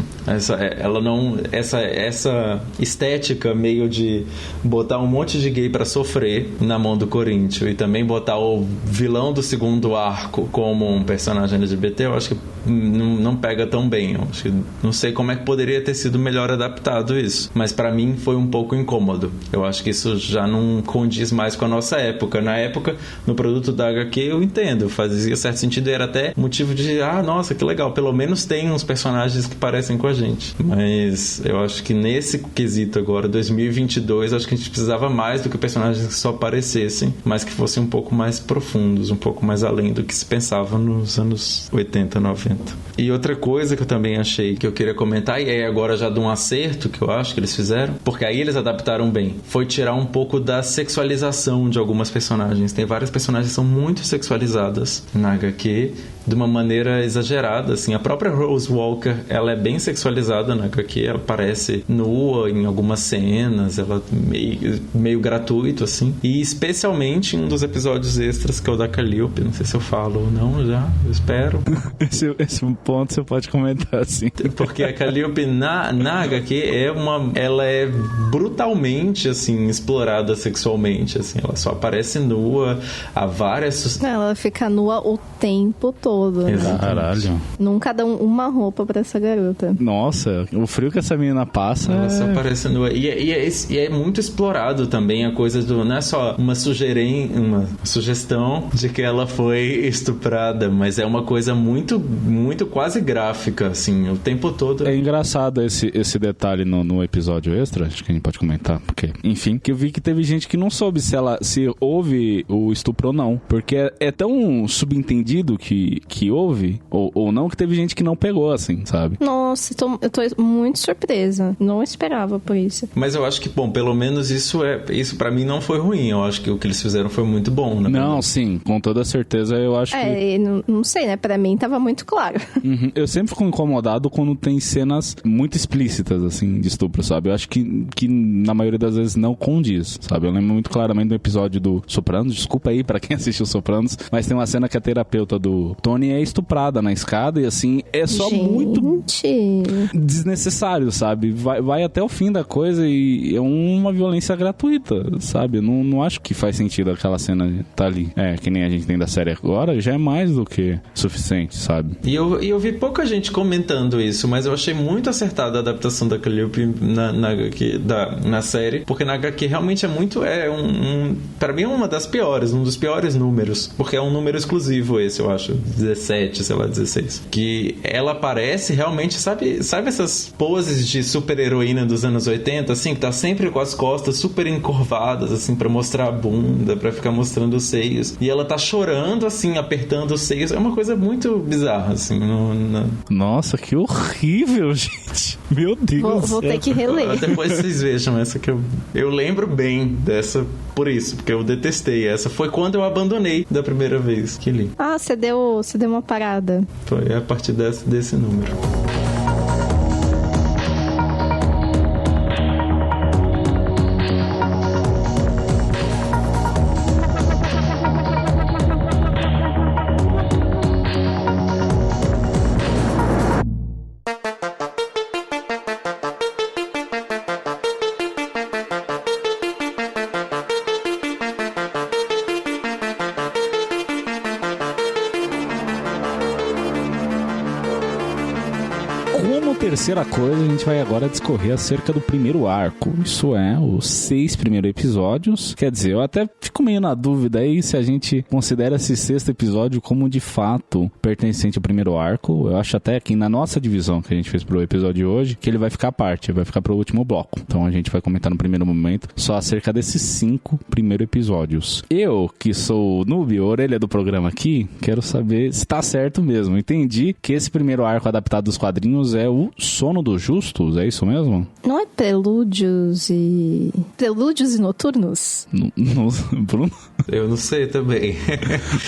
Essa estética meio de botar um monte de gay pra sofrer na mão do Corinthians e também botar o vilão do segundo arco como um personagem LGBT, eu acho que não pega tão bem. Eu acho que não sei como é que poderia ter sido melhor adaptado isso, mas pra mim foi um pouco incômodo. Eu acho que isso já não condiz mais com a nossa época. Na época, no produto da HQ, eu entendo, fazia certo sentido, era até motivo de, nossa, que legal, pelo menos tem uns personagens que parecem com a gente. Mas eu acho que nesse quesito agora, 2022, acho que a gente precisava mais do que personagens que só aparecessem, mas que fossem um pouco mais profundos, um pouco mais além do que se pensava nos anos 80, 90. E outra coisa que eu também achei que eu queria comentar, e é agora já de um acerto que eu acho que eles fizeram, porque aí eles adaptaram bem, foi tirar um pouco da sexualização de algumas personagens. Tem várias personagens que são muito sexualizadas na HQ, de uma maneira exagerada, assim. A própria Rose Walker, ela é bem sexualizada, né? Aqui ela aparece nua em algumas cenas, ela meio gratuito, assim. E especialmente em um dos episódios extras, que é o da Calliope, não sei se eu falo ou não já, eu espero. Esse ponto você pode comentar, assim. Porque a Calliope na HQ ela é brutalmente, assim, explorada sexualmente, assim. Ela só aparece nua, há várias... Ela fica nua o tempo todo, né? Caralho. Nunca dão uma roupa pra essa garota. Nossa, o frio que essa menina passa... Ela só aparece nua. E é muito explorado também a coisa do... Não é só uma sugestão de que ela foi estuprada, mas é uma coisa muito, muito quase gráfica, assim, o tempo todo. É engraçado esse detalhe no episódio extra, acho que a gente pode comentar, porque, enfim, que eu vi que teve gente que não soube se houve o estupro ou não, porque é tão subentendido que houve, ou não, que teve gente que não pegou, assim, sabe? Nossa, eu tô muito surpresa. Não esperava por isso. Mas eu acho que, bom, pelo menos isso pra mim não foi ruim. Eu acho que o que eles fizeram foi muito bom, né? Não, sim, com toda certeza eu acho que... Não sei, né? Pra mim tava muito claro. Uhum. Eu sempre fico incomodado quando tem cenas muito explícitas, assim, de estupro, sabe? Eu acho que na maioria das vezes não condiz, sabe? Eu lembro muito claramente do episódio do Sopranos, desculpa aí pra quem assistiu Sopranos, mas tem uma cena que a terapeuta do Tony é estuprada na escada e, assim, é só muito desnecessário, sabe? Vai até o fim da coisa e é uma violência gratuita, sabe? Não acho que faz sentido aquela cena tá ali. Que nem a gente tem da série agora, já é mais do que suficiente, sabe? E eu vi pouca gente comentando isso, mas eu achei muito acertada a adaptação da Calliope na série, porque na HQ realmente é muito... pra mim é uma das piores, um dos piores números, porque é um número exclusivo esse, eu acho, 17, sei lá, 16. Que ela aparece realmente, sabe essas poses de super-heroína dos anos 80, assim, que tá sempre com as costas super encurvadas, assim, pra mostrar a bunda, pra ficar mostrando os seios, e ela tá chorando, assim, apertando os seios, é uma coisa muito bizarra, assim. Nossa, que horrível, gente. Meu Deus. Vou ter que reler. Depois vocês vejam essa que eu lembro bem dessa por isso, porque eu detestei. Essa foi quando eu abandonei da primeira vez que li. Ah, você deu uma parada. Foi a partir desse número. Terceira coisa, a gente vai agora discorrer acerca do primeiro arco. Isso é, os 6 primeiros episódios. Quer dizer, eu até fico meio na dúvida aí se a gente considera esse 6º episódio como de fato pertencente ao primeiro arco. Eu acho até que na nossa divisão que a gente fez pro episódio de hoje, que ele vai ficar à parte, vai ficar pro último bloco. Então a gente vai comentar no primeiro momento só acerca desses 5 primeiros episódios. Eu, que sou o noob, a orelha do programa aqui, quero saber se tá certo mesmo. Entendi que esse primeiro arco adaptado dos quadrinhos é o Sono dos Justos, é isso mesmo? Não é Prelúdios e Noturnos? Bruno? Eu não sei também.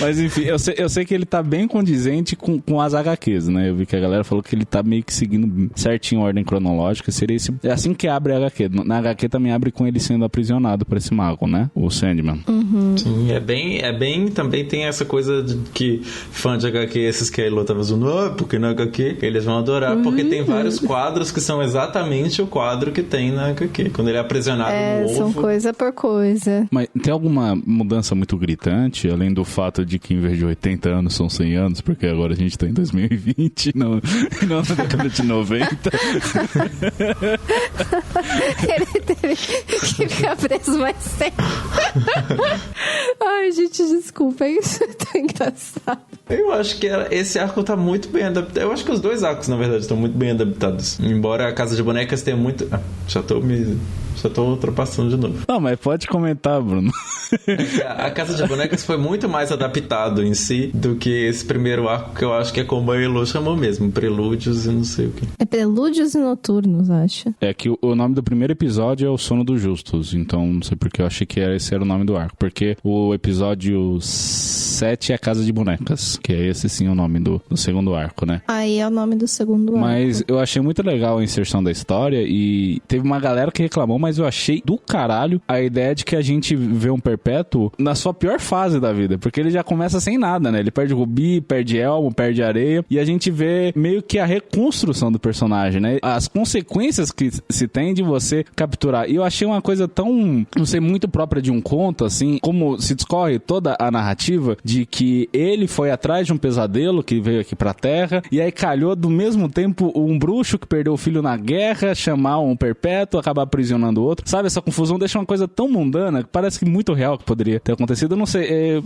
Mas enfim, eu sei que ele tá bem condizente com as HQs, né? Eu vi que a galera falou que ele tá meio que seguindo certinho a ordem cronológica. Seria esse... É assim que abre a HQ. Na HQ também abre com ele sendo aprisionado por esse mago, né? O Sandman. Uhum. Sim, é bem... Também tem essa coisa de que fã de HQ, esses que a Elô tava zoando, porque na HQ eles vão adorar, porque tem vários quadros que são exatamente o quadro que tem na HQ. Quando ele é aprisionado no ovo. São coisa por coisa. Mas tem alguma mudança muito gritante, além do fato de que em vez de 80 anos são 100 anos, porque agora a gente tá em 2020, não na década de 90. Ele teve que ficar preso mais tempo. Ai, gente, desculpa, isso é tão engraçado. Eu acho que esse arco tá muito bem adaptado. Eu acho que os dois arcos, na verdade, estão muito bem adaptados. Embora a Casa de Bonecas tenha muito... Já tô me Já tô ultrapassando de novo. Não, mas pode comentar, Bruno. A Casa de Bonecas foi muito mais adaptado em si do que esse primeiro arco, que eu acho que é como a Elo chamou mesmo, Prelúdios e não sei o que. É Prelúdios e Noturnos, acho. É que o nome do primeiro episódio é O Sono dos Justos, então não sei porque eu achei que esse era o nome do arco, porque o episódio 7 é a Casa de Bonecas, que é esse sim o nome do segundo arco, né? Aí é o nome do segundo arco. Mas eu achei muito legal a inserção da história e teve uma galera que reclamou, mas eu achei do caralho a ideia de que a gente vê um Perpétuo na sua pior fase da vida, porque ele já começa sem nada, né? Ele perde Rubi, perde Elmo, perde Areia, e a gente vê meio que a reconstrução do personagem, né? As consequências que se tem de você capturar. E eu achei uma coisa tão, não sei, muito própria de um conto, assim, como se discorre toda a narrativa de que ele foi atrás de um pesadelo que veio aqui pra Terra, e aí calhou do mesmo tempo um bruxo que perdeu o filho na guerra, chamar um Perpétuo, acabar aprisionando o outro. Sabe, essa confusão deixa uma coisa tão mundana que parece que muito real que poderia ter acontecido. Eu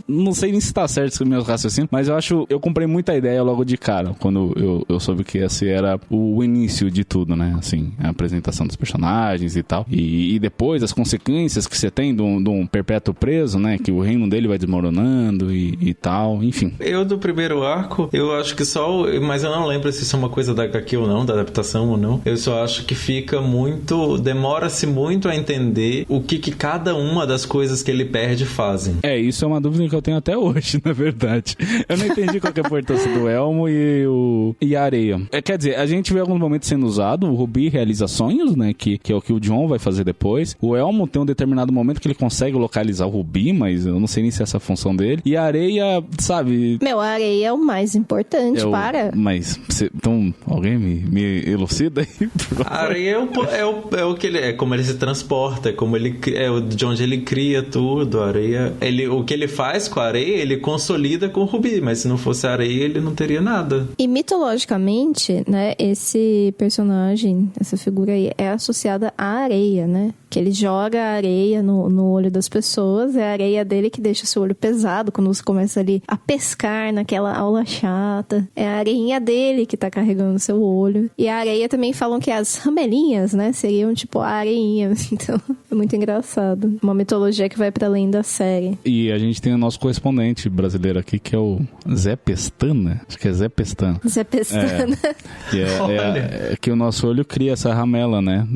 não sei nem se tá certo com meus raciocínios, mas eu comprei muita ideia logo de cara, quando eu soube que esse era o início de tudo, né? Assim, a apresentação dos personagens e tal. E depois as consequências que você tem de um Perpétuo preso, né? Que o reino dele vai desmoronando e tal, enfim. Eu do primeiro arco, eu acho que mas eu não lembro se isso é uma coisa da HQ ou não, da adaptação ou não. Eu só acho que demora-se muito a entender o que cada uma das coisas que ele perde fazem. Isso é uma dúvida que eu tenho até hoje, na verdade. Eu não entendi qual que é a importância do Elmo e a Areia. Quer dizer, a gente vê alguns momentos sendo usado, o Rubi realiza sonhos, né, que é o que o John vai fazer depois. O Elmo tem um determinado momento que ele consegue localizar o Rubi, mas eu não sei nem se é essa a função dele. E a Areia, sabe... A Areia é o mais importante, Mas, então, alguém me elucida aí? A Areia é o que ele é, como ele se transporta, é como ele de onde ele cria tudo. A Areia, o que ele faz com a Areia, ele consolida com o Rubi, mas se não fosse a Areia, ele não teria nada. E mitologicamente, né, esse personagem, essa figura aí, é associada à areia, né? Que ele joga a areia no olho das pessoas, é a areia dele que deixa seu olho pesado quando você começa ali a pescar naquela aula chata. É a areinha dele que tá carregando seu olho. E a areia também falam que as ramelinhas, né, seriam tipo a areinha. Então, é muito engraçado. Uma mitologia que vai pra além da série. E a gente tem o nosso correspondente brasileiro aqui, que é o Zé Pestana. Acho que é Zé Pestana. Zé Pestana. É que o nosso olho cria essa ramela, né?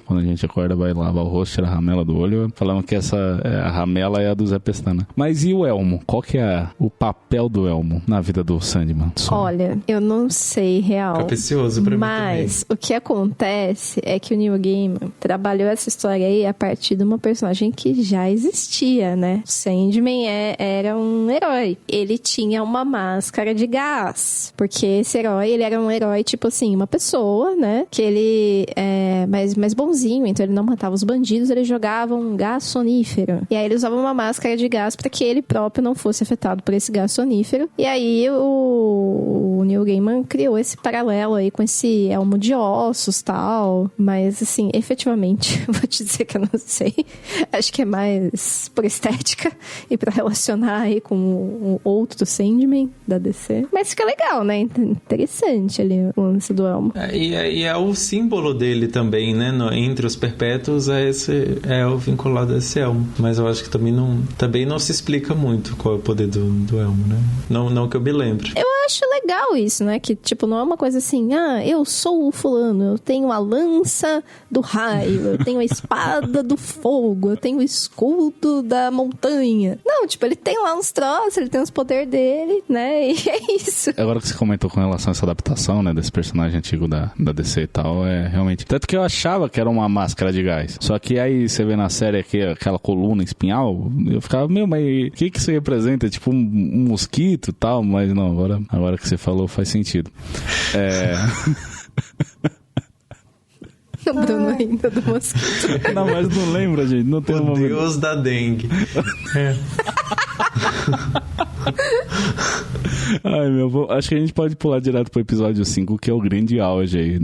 Quando a gente acorda, vai lavar o rosto, tira a ramela do olho. Falamos que a ramela é a do Zé Pestana. Mas e o Elmo? Qual que é o papel do Elmo na vida do Sandman? Olha, eu não sei real. Capicioso pra mim também. Mas o que acontece é que o Neil Gaiman trabalhou essa história aí a partir de uma personagem que já existia, né? O Sandman era um herói. Ele tinha uma máscara de gás. Porque esse herói, ele era um herói, tipo assim, uma pessoa, né? Que ele é mais bonzinho, então ele não matava os bandidos, ele jogava um gás sonífero. E aí ele usava uma máscara de gás para que ele próprio não fosse afetado por esse gás sonífero. E aí o Neil Gaiman criou esse paralelo aí com esse elmo de ossos e tal. Mas, assim, efetivamente, vou te dizer que eu não sei. Acho que é mais por estética e pra relacionar aí com o outro Sandman da DC. Mas fica legal, né? Interessante ali o lance do elmo. E é o símbolo dele também, né? Entre os perpétuos é o vinculado a esse elmo. Mas eu acho que também não se explica muito qual é o poder do elmo, né? Não que eu me lembre. Eu acho legal isso, né? Que, tipo, não é uma coisa assim, eu sou o fulano, eu tenho a lança do raio, eu tenho a espada do fogo, eu tenho o escudo da montanha. Não, tipo, ele tem lá uns troços, ele tem os poderes dele, né? E é isso. Agora que você comentou com relação a essa adaptação, né, desse personagem antigo da DC e tal, é realmente... Tanto que eu achava que era uma máscara de gás. Só que aí você vê na série aquela coluna espinhal, eu ficava, mas o que isso representa? Tipo um mosquito e tal, mas não, agora que você falou faz sentido. O Bruno ainda do mosquito. Não, mas não lembra, gente. Não tem o Deus da dengue. Ai, acho que a gente pode pular direto pro episódio 5, que é o grande auge aí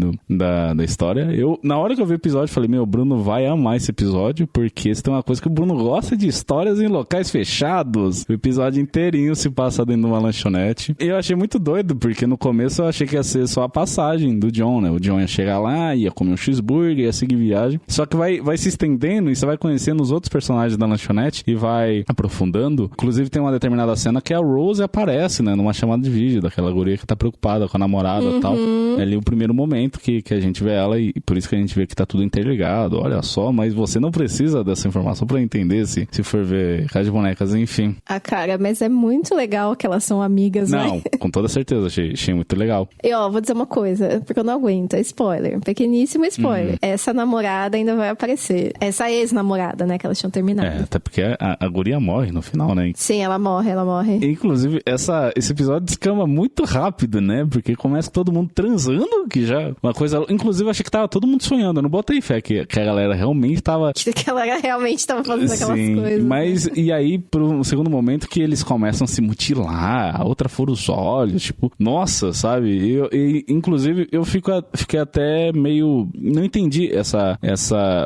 da história. Na hora que eu vi o episódio, falei, o Bruno vai amar esse episódio, porque isso tem uma coisa que o Bruno gosta de histórias em locais fechados. O episódio inteirinho se passa dentro de uma lanchonete. E eu achei muito doido, porque no começo eu achei que ia ser só a passagem do John, né? O John ia chegar lá, ia comer um cheeseburger, ia seguir viagem. Só que vai se estendendo e você vai conhecendo os outros personagens da lanchonete e vai aprofundando. Inclusive tem uma determinada cena que a Rose aparece, né? Numa chamada de vídeo daquela guria que tá preocupada com a namorada e tal. É ali o primeiro momento que a gente vê ela e por isso que a gente vê que tá tudo interligado. Olha só, mas você não precisa dessa informação pra entender se for ver Casa de Bonecas, enfim. Ah, cara, mas é muito legal que elas são amigas, né? Não, com toda certeza, achei muito legal. E ó, vou dizer uma coisa, porque eu não aguento, é spoiler, pequeníssimo spoiler. Essa namorada ainda vai aparecer. Essa ex-namorada, né, que elas tinham terminado. Até porque a guria morre no final, né? Sim, ela morre. Inclusive, esse episódio descama muito rápido, né? Porque começa todo mundo transando, que já... Uma coisa... Inclusive, eu achei que tava todo mundo sonhando. Eu não botei fé que a galera realmente tava... Que a galera realmente tava fazendo aquelas coisas. Mas, e aí, pro segundo momento que eles começam a se mutilar, a outra fura os olhos, tipo... Nossa, sabe? Inclusive, eu fiquei até meio... Não entendi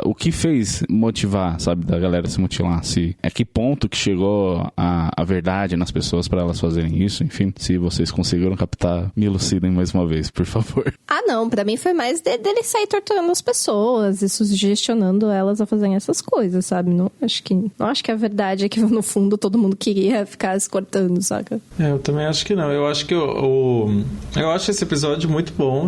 o que fez motivar, sabe? Da galera se mutilar. É que ponto que chegou a verdade nas pessoas pra elas fazerem isso, enfim, se vocês conseguiram captar, me elucidem mais uma vez, por favor. Ah, não, pra mim foi mais dele sair torturando as pessoas e sugestionando elas a fazerem essas coisas, sabe? Não acho que a verdade é que no fundo todo mundo queria ficar se cortando, saca? Eu também acho que não. Eu acho que eu acho esse episódio muito bom,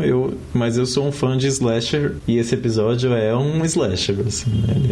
mas eu sou um fã de slasher e esse episódio é um slasher, assim, ele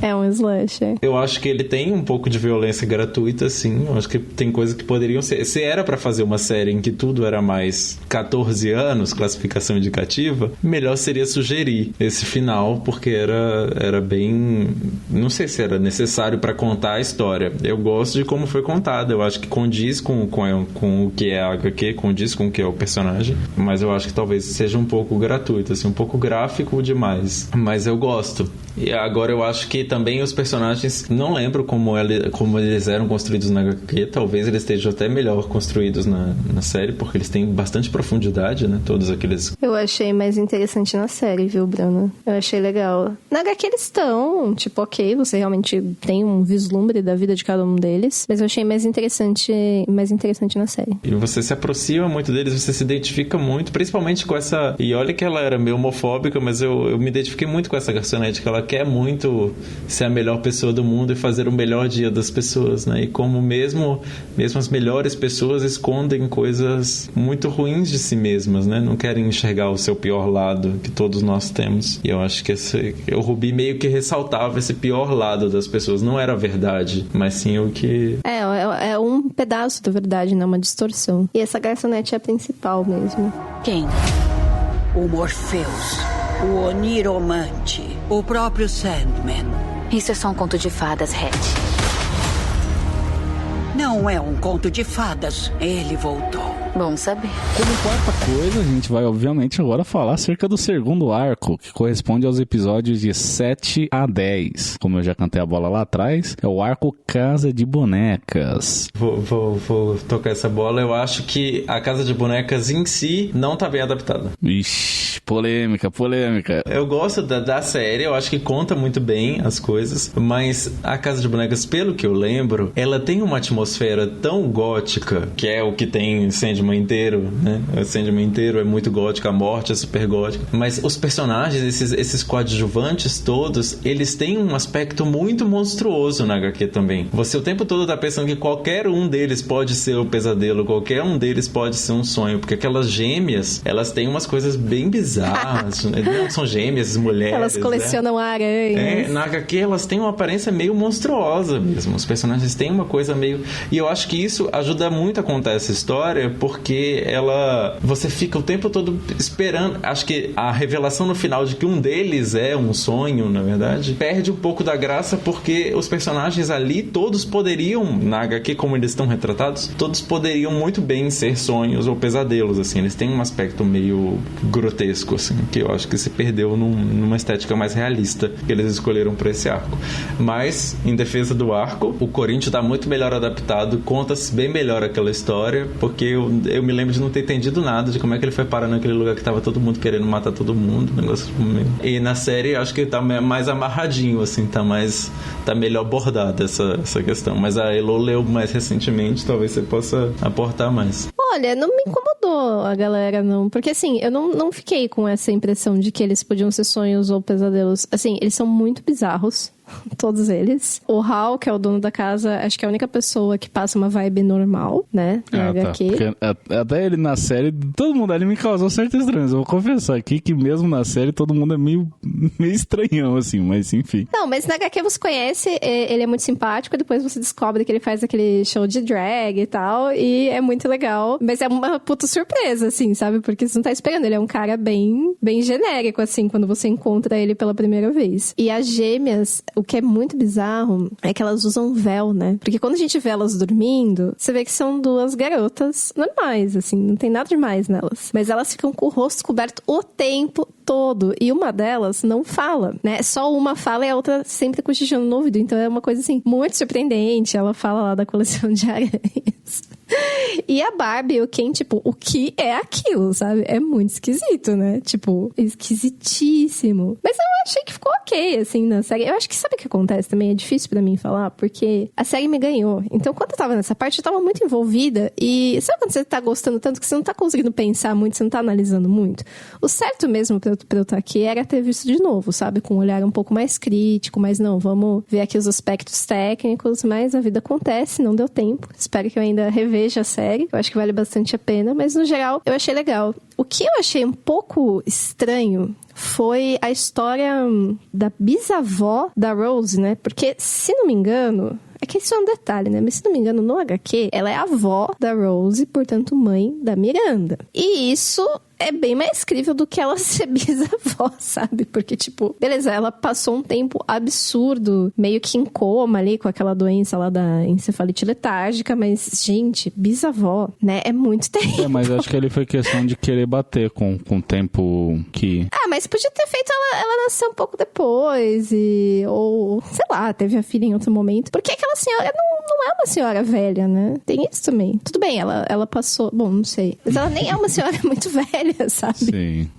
é um slasher. Eu acho que ele tem um pouco de violência gratuita, assim. Eu acho que tem coisas que poderiam ser... Se era pra fazer uma série em que tudo era mais 14 anos, classificação indicativa, melhor seria sugerir esse final, porque era bem... Não sei se era necessário pra contar a história. Eu gosto de como foi contada. Eu acho que condiz com o que é a HQ, condiz com o que é o personagem, mas eu acho que talvez seja um pouco gratuito, assim, um pouco gráfico demais. Mas eu gosto. E agora eu acho que também os personagens, não lembro como eles eram construídos na HQ, talvez eles estejam até melhor construídos na série, porque eles têm bastante profundidade, né? Todos aqueles... Eu achei mais interessante na série, viu, Bruno? Eu achei legal. Na HQ eles estão, tipo, ok, você realmente tem um vislumbre da vida de cada um deles, mas eu achei mais interessante na série. E você se aproxima muito deles, você se identifica muito, principalmente com essa... E olha que ela era meio homofóbica, mas eu me identifiquei muito com essa garçonete, que ela quer muito ser a melhor pessoa do mundo e fazer o melhor dia das pessoas, né? E como mesmo as melhores pessoas escondem coisas muito ruins de si mesmas, né? Não querem enxergar o seu pior lado, que todos nós temos. E eu acho que o Ruby meio que ressaltava esse pior lado das pessoas. Não era a verdade, mas sim o que... É um pedaço da verdade, né? Uma distorção. E essa garçonete é a principal mesmo. Quem? O Morpheus, o Oniromante, o próprio Sandman. Isso é só um conto de fadas, Red. Não é um conto de fadas. Ele voltou. Bom saber. Como quarta coisa, a gente vai obviamente agora falar acerca do segundo arco, que corresponde aos episódios de 7 a 10. Como eu já cantei a bola lá atrás, é o arco Casa de Bonecas. Vou tocar essa bola. Eu acho que a Casa de Bonecas em si não tá bem adaptada. Ixi, polêmica. Eu gosto da série, eu acho que conta muito bem as coisas, mas a Casa de Bonecas, pelo que eu lembro, ela tem uma atmosfera tão gótica, que é o que tem Sandman inteiro, né? O Sandman inteiro é muito gótico, a morte é super gótica, mas os personagens, esses coadjuvantes todos, eles têm um aspecto muito monstruoso na HQ também. Você o tempo todo tá pensando que qualquer um deles pode ser o pesadelo, qualquer um deles pode ser um sonho, porque aquelas gêmeas, elas têm umas coisas bem bizarras, né? São gêmeas, mulheres, elas colecionam aranhas. Na HQ elas têm uma aparência meio monstruosa mesmo, os personagens têm uma coisa meio... E eu acho que isso ajuda muito a contar essa história, porque você fica o tempo todo esperando. Acho que a revelação no final de que um deles é um sonho, na verdade, perde um pouco da graça, porque os personagens ali, todos poderiam, na HQ como eles estão retratados, todos poderiam muito bem ser sonhos ou pesadelos, assim. Eles têm um aspecto meio grotesco. cartunesco, assim, que eu acho que se perdeu numa estética mais realista que eles escolheram pra esse arco. Mas, em defesa do arco, o Corinthians tá muito melhor adaptado, conta-se bem melhor aquela história, porque eu me lembro de não ter entendido nada de como é que ele foi parar naquele lugar que tava todo mundo querendo matar todo mundo, negócio meio... E na série, acho que tá mais amarradinho, assim, tá melhor abordada essa questão. Mas a Elo leu mais recentemente, talvez você possa aportar mais. Olha, não me incomodou a galera, não. Porque, assim, eu não fiquei com essa impressão de que eles podiam ser sonhos ou pesadelos. Assim, eles são muito bizarros. Todos eles. O Hal, que é o dono da casa, acho que é a única pessoa que passa uma vibe normal, né? Na HQ. Porque até ele na série, todo mundo ali me causou certas estranhas. Eu vou confessar aqui que mesmo na série todo mundo é meio estranhão, assim, mas enfim. Não, mas na HQ você conhece, ele é muito simpático, depois você descobre que ele faz aquele show de drag e tal, e é muito legal. Mas é uma puta surpresa, assim, sabe? Porque você não tá esperando. Ele é um cara bem genérico, assim, quando você encontra ele pela primeira vez. E as gêmeas, o que é muito bizarro é que elas usam véu, né? Porque quando a gente vê elas dormindo, você vê que são duas garotas normais, assim, não tem nada demais nelas. Mas elas ficam com o rosto coberto o tempo todo. E uma delas não fala, né? Só uma fala e a outra sempre cochichando no ouvido. Então é uma coisa, assim, muito surpreendente. Ela fala lá da coleção de aranhas. E a Barbie, o Ken, tipo, o que é aquilo, sabe? É muito esquisito, né? Tipo, esquisitíssimo. Mas eu achei que ficou ok, assim, na série. Eu acho que sabe o que acontece também? É difícil pra mim falar, porque a série me ganhou. Então, quando eu tava nessa parte, eu tava muito envolvida. E sabe quando você tá gostando tanto que você não tá conseguindo pensar muito, você não tá analisando muito? O certo mesmo pra eu estar aqui era ter visto de novo, sabe? Com um olhar um pouco mais crítico, mas não, vamos ver aqui os aspectos técnicos, mas a vida acontece, não deu tempo. Espero que eu ainda reveja a série, eu acho que vale bastante a pena, mas no geral eu achei legal. O que eu achei um pouco estranho foi a história da bisavó da Rose, né? Porque, se não me engano, é que isso é um detalhe, né? Mas se não me engano, no HQ, ela é a avó da Rose, portanto mãe da Miranda. E isso é bem mais crível do que ela ser bisavó, sabe? Porque, tipo, beleza, ela passou um tempo absurdo, meio que em coma ali, com aquela doença lá da encefalite letárgica, mas, gente, bisavó, né? É muito terrível. Mas acho que ele foi questão de querer bater com o tempo que... Ah, mas podia ter feito ela nascer um pouco depois, ou, sei lá, teve a filha em outro momento. Porque aquela senhora não é uma senhora velha, né? Tem isso também. Tudo bem, ela passou... Bom, não sei. Mas ela nem é uma senhora muito velha, sabe? Sim.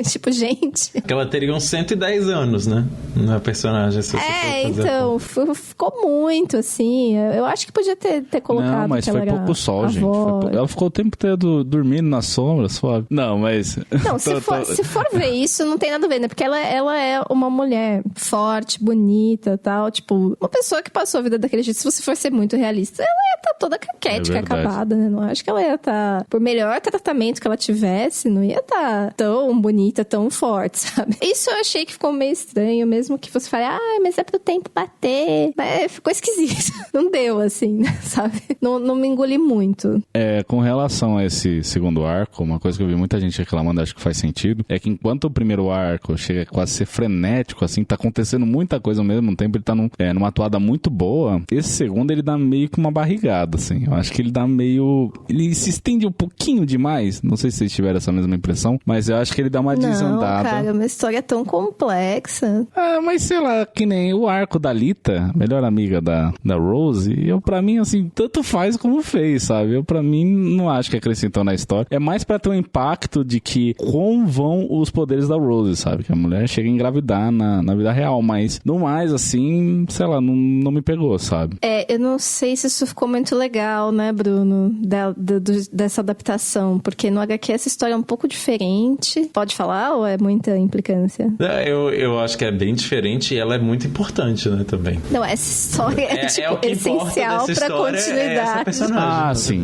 Tipo, gente... Que ela teria uns 110 anos, né? Na personagem. Se então, ficou muito, assim. Eu acho que podia ter colocado. Não, mas que foi ela pouco sol, gente. Ela ficou o tempo todo dormindo na sombra, suave. Não, mas... Não, se for ver isso, não tem nada a ver, né? Porque ela é uma mulher forte, bonita e tal. Tipo, uma pessoa que passou a vida daquele jeito. Se você for ser muito realista, ela ia estar toda caquética, acabada, né? Não acho que ela ia estar... Por melhor tratamento que ela tivesse, não ia estar tão bonita, tão forte, sabe? Isso eu achei que ficou meio estranho, mesmo que você fale, mas é pro tempo bater. Mas ficou esquisito. Não deu, assim, sabe? Não me engoli muito. Com relação a esse segundo arco, uma coisa que eu vi muita gente reclamando, acho que faz sentido, é que enquanto o primeiro arco chega a quase ser frenético, assim, tá acontecendo muita coisa ao mesmo tempo, ele tá numa atuada muito boa, esse segundo ele dá meio que uma barrigada, assim. Eu acho que ele dá meio... Ele se estende um pouquinho demais. Não sei se vocês tiveram essa mesma impressão, mas eu acho que ele dá uma desandada. Não, cara, uma história tão complexa. Mas sei lá, que nem o arco da Lita, melhor amiga da Rose, pra mim, assim, tanto faz como fez, sabe? Pra mim, não acho que acrescentou na história. É mais pra ter um impacto de que como vão os poderes da Rose, sabe? Que a mulher chega a engravidar na vida real, mas no mais, assim, sei lá, não me pegou, sabe? Eu não sei se isso ficou muito legal, né, Bruno? Dessa adaptação, porque no HQ essa história é um pouco diferente. Pode falar ou é muita implicância? Eu acho que é bem diferente e ela é muito importante, né, também. Não, essa história é tipo, essencial pra continuidade. Sim,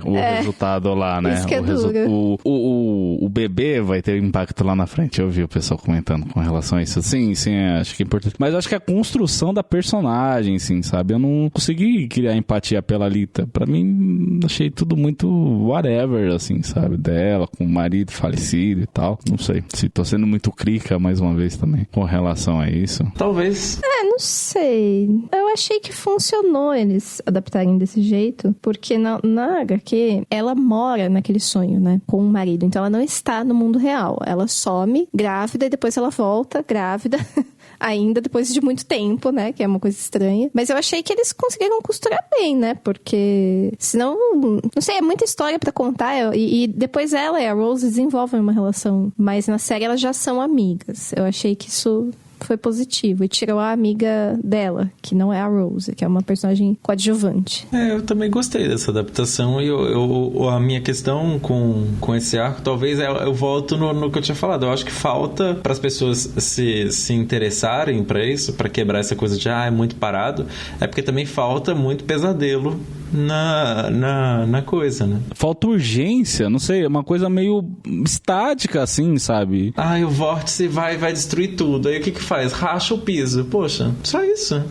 o resultado lá, né? Isso que é duro. O bebê vai ter impacto lá na frente. Eu vi o pessoal comentando com relação a isso. Sim, acho que é importante. Mas eu acho que a construção da personagem, sim, sabe? Eu não consegui criar empatia pela Lita. Pra mim, achei tudo muito whatever, assim, sabe? Dela, com marido falecido e tal. Não sei. Se tô sendo muito crica mais uma vez também com relação a isso. Talvez. Não sei. Eu achei que funcionou eles adaptarem desse jeito, porque na HQ, ela mora naquele sonho, né? Com o marido. Então ela não está no mundo real. Ela some grávida e depois ela volta grávida. Ainda depois de muito tempo, né? Que é uma coisa estranha. Mas eu achei que eles conseguiram costurar bem, né? Porque senão, não sei, é muita história pra contar. E depois ela e a Rose desenvolvem uma relação. Mas na série elas já são amigas. Eu achei que isso foi positivo. E tirou a amiga dela, que não é a Rose, que é uma personagem coadjuvante. Eu também gostei dessa adaptação. E a minha questão com esse arco, talvez eu volto no que eu tinha falado. Eu acho que falta para as pessoas se interessarem para isso, para quebrar essa coisa de é muito parado. É porque também falta muito pesadelo na coisa, né? Falta urgência, não sei, é uma coisa meio estática, assim, sabe? O vórtice vai destruir tudo. Aí o que faz? Racha o piso. Poxa, só isso.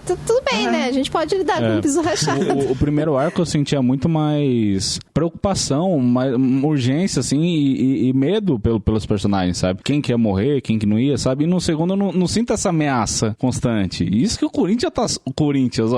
Tudo bem, né? A gente pode lidar com o piso rachado. O primeiro arco eu sentia muito mais preocupação, mais urgência, assim, e medo pelos personagens, sabe? Quem que ia morrer, quem que não ia, sabe? E no segundo eu não sinto essa ameaça constante. Isso que o Corinthians tá... O Corinthians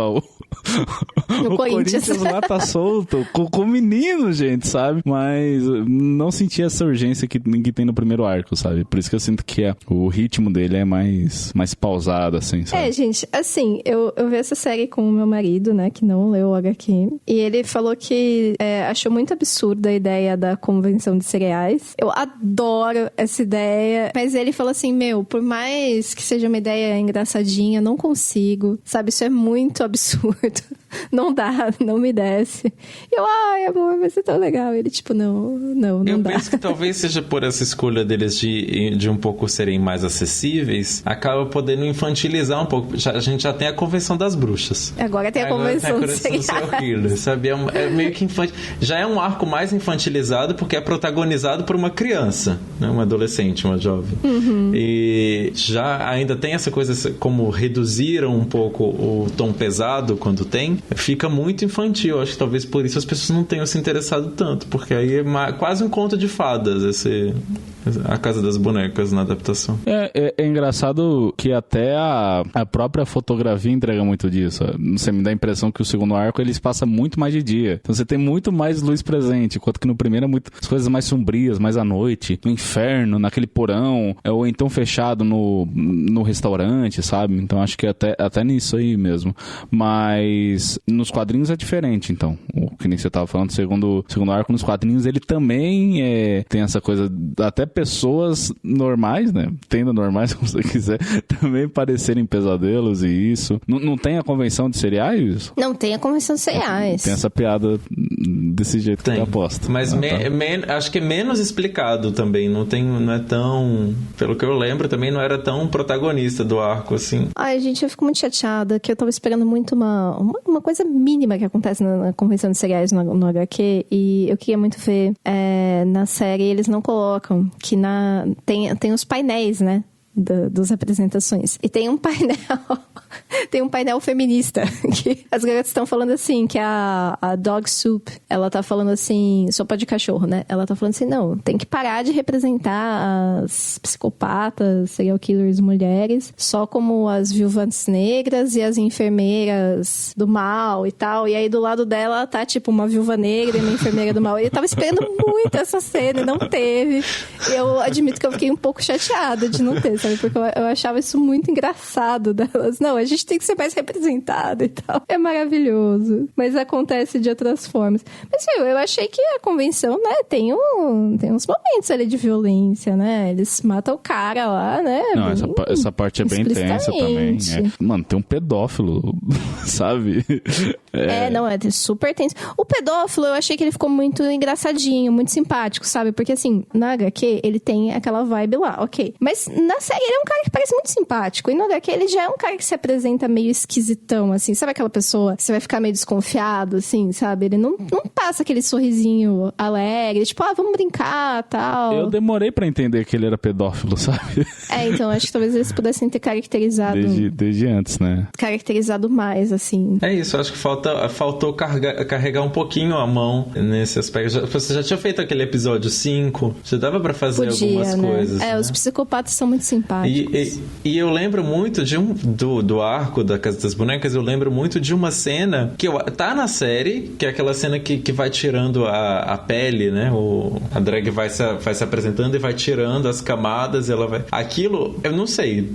lá tá solto com o menino, gente, sabe? Mas não senti essa urgência que tem no primeiro arco, sabe? Por isso que eu sinto que o ritmo dele é mais pausado, assim, sabe? Gente, assim, eu vi essa série com o meu marido, né, que não leu o HQ, e ele falou que achou muito absurda a ideia da convenção de cereais. Eu adoro essa ideia, mas ele falou assim, por mais que seja uma ideia engraçadinha, não consigo, sabe? Isso é muito absurdo. Não dá, não me desce. Eu, amor, vai ser tão legal. Ele, não eu dá. Eu penso que talvez seja por essa escolha deles de um pouco serem mais acessíveis, acaba podendo infantilizar um pouco. A gente já tem a Convenção das Bruxas. Agora tem a Convenção dos Serial, sabe? É meio que infantil. Já é um arco mais infantilizado porque é protagonizado por uma criança, né? Uma adolescente, uma jovem. Uhum. E já ainda tem essa coisa, como reduziram um pouco o tom pesado quando tem, fica muito infantil. Acho que talvez por isso as pessoas não tenham se interessado tanto, porque aí é quase um conto de fadas a Casa das Bonecas na adaptação. É engraçado que até a própria fotografia entrega muito disso. Você me dá a impressão que o segundo arco eles passam muito mais de dia. Então você tem muito mais luz presente, enquanto que no primeiro é as coisas mais sombrias, mais à noite, no inferno, naquele porão, ou então fechado no restaurante, sabe? Então acho que até nisso aí mesmo. Mas nos quadrinhos é diferente, então. O que nem você tava falando, segundo arco nos quadrinhos, ele também tem essa coisa, até pessoas normais, né? Tendo normais, como você quiser, também parecerem pesadelos e isso. Não tem a convenção de cereais? Não tem a convenção de cereais. Tem essa piada desse jeito que eu aposto. Mas acho que é menos explicado também. Não é tão... Pelo que eu lembro, também não era tão protagonista do arco, assim. Ai, gente, eu fico muito chateada, que eu tava esperando muito uma coisa mínima que acontece na convenção de cereais no HQ, e eu queria muito ver na série, eles não colocam que tem os painéis, né? Das apresentações. E tem um painel feminista, que as garotas estão falando assim, que a Dog Soup, ela tá falando assim, sopa de cachorro, né? Ela tá falando assim, não, tem que parar de representar as psicopatas, serial killers mulheres, só como as viúvas negras e as enfermeiras do mal e tal. E aí do lado dela tá tipo uma viúva negra e uma enfermeira do mal. E eu tava esperando muito essa cena e não teve. E eu admito que eu fiquei um pouco chateada de não ter, sabe? Porque eu achava isso muito engraçado delas. Não, a gente tem que ser mais representado e tal. É maravilhoso. Mas acontece de outras formas. Mas, eu achei que a convenção, né, tem uns momentos ali de violência, né? Eles matam o cara lá, né? Não, essa parte é bem tensa também. Mano, tem um pedófilo, sabe? Não, é super tenso. O pedófilo, eu achei que ele ficou muito engraçadinho, muito simpático, sabe? Porque, assim, na HQ, ele tem aquela vibe lá, ok. Mas na série, ele é um cara que parece muito simpático. E no HQ, ele já é um cara que se apresenta apresenta meio esquisitão, assim. Sabe aquela pessoa que você vai ficar meio desconfiado, assim, sabe? Ele não passa aquele sorrisinho alegre, tipo, vamos brincar, tal. Eu demorei pra entender que ele era pedófilo, sabe? Então, acho que talvez eles pudessem ter caracterizado... Desde antes, né? Caracterizado mais, assim. É isso, acho que faltou carregar um pouquinho a mão nesse aspecto. Você já tinha feito aquele episódio 5, já dava pra fazer algumas coisas. Né? Os psicopatas são muito simpáticos. E eu lembro muito do arco da Casa das Bonecas, eu lembro muito de uma cena que tá na série, que é aquela cena que vai tirando a pele, né? A drag vai se apresentando e vai tirando as camadas, ela vai... Aquilo, eu não sei,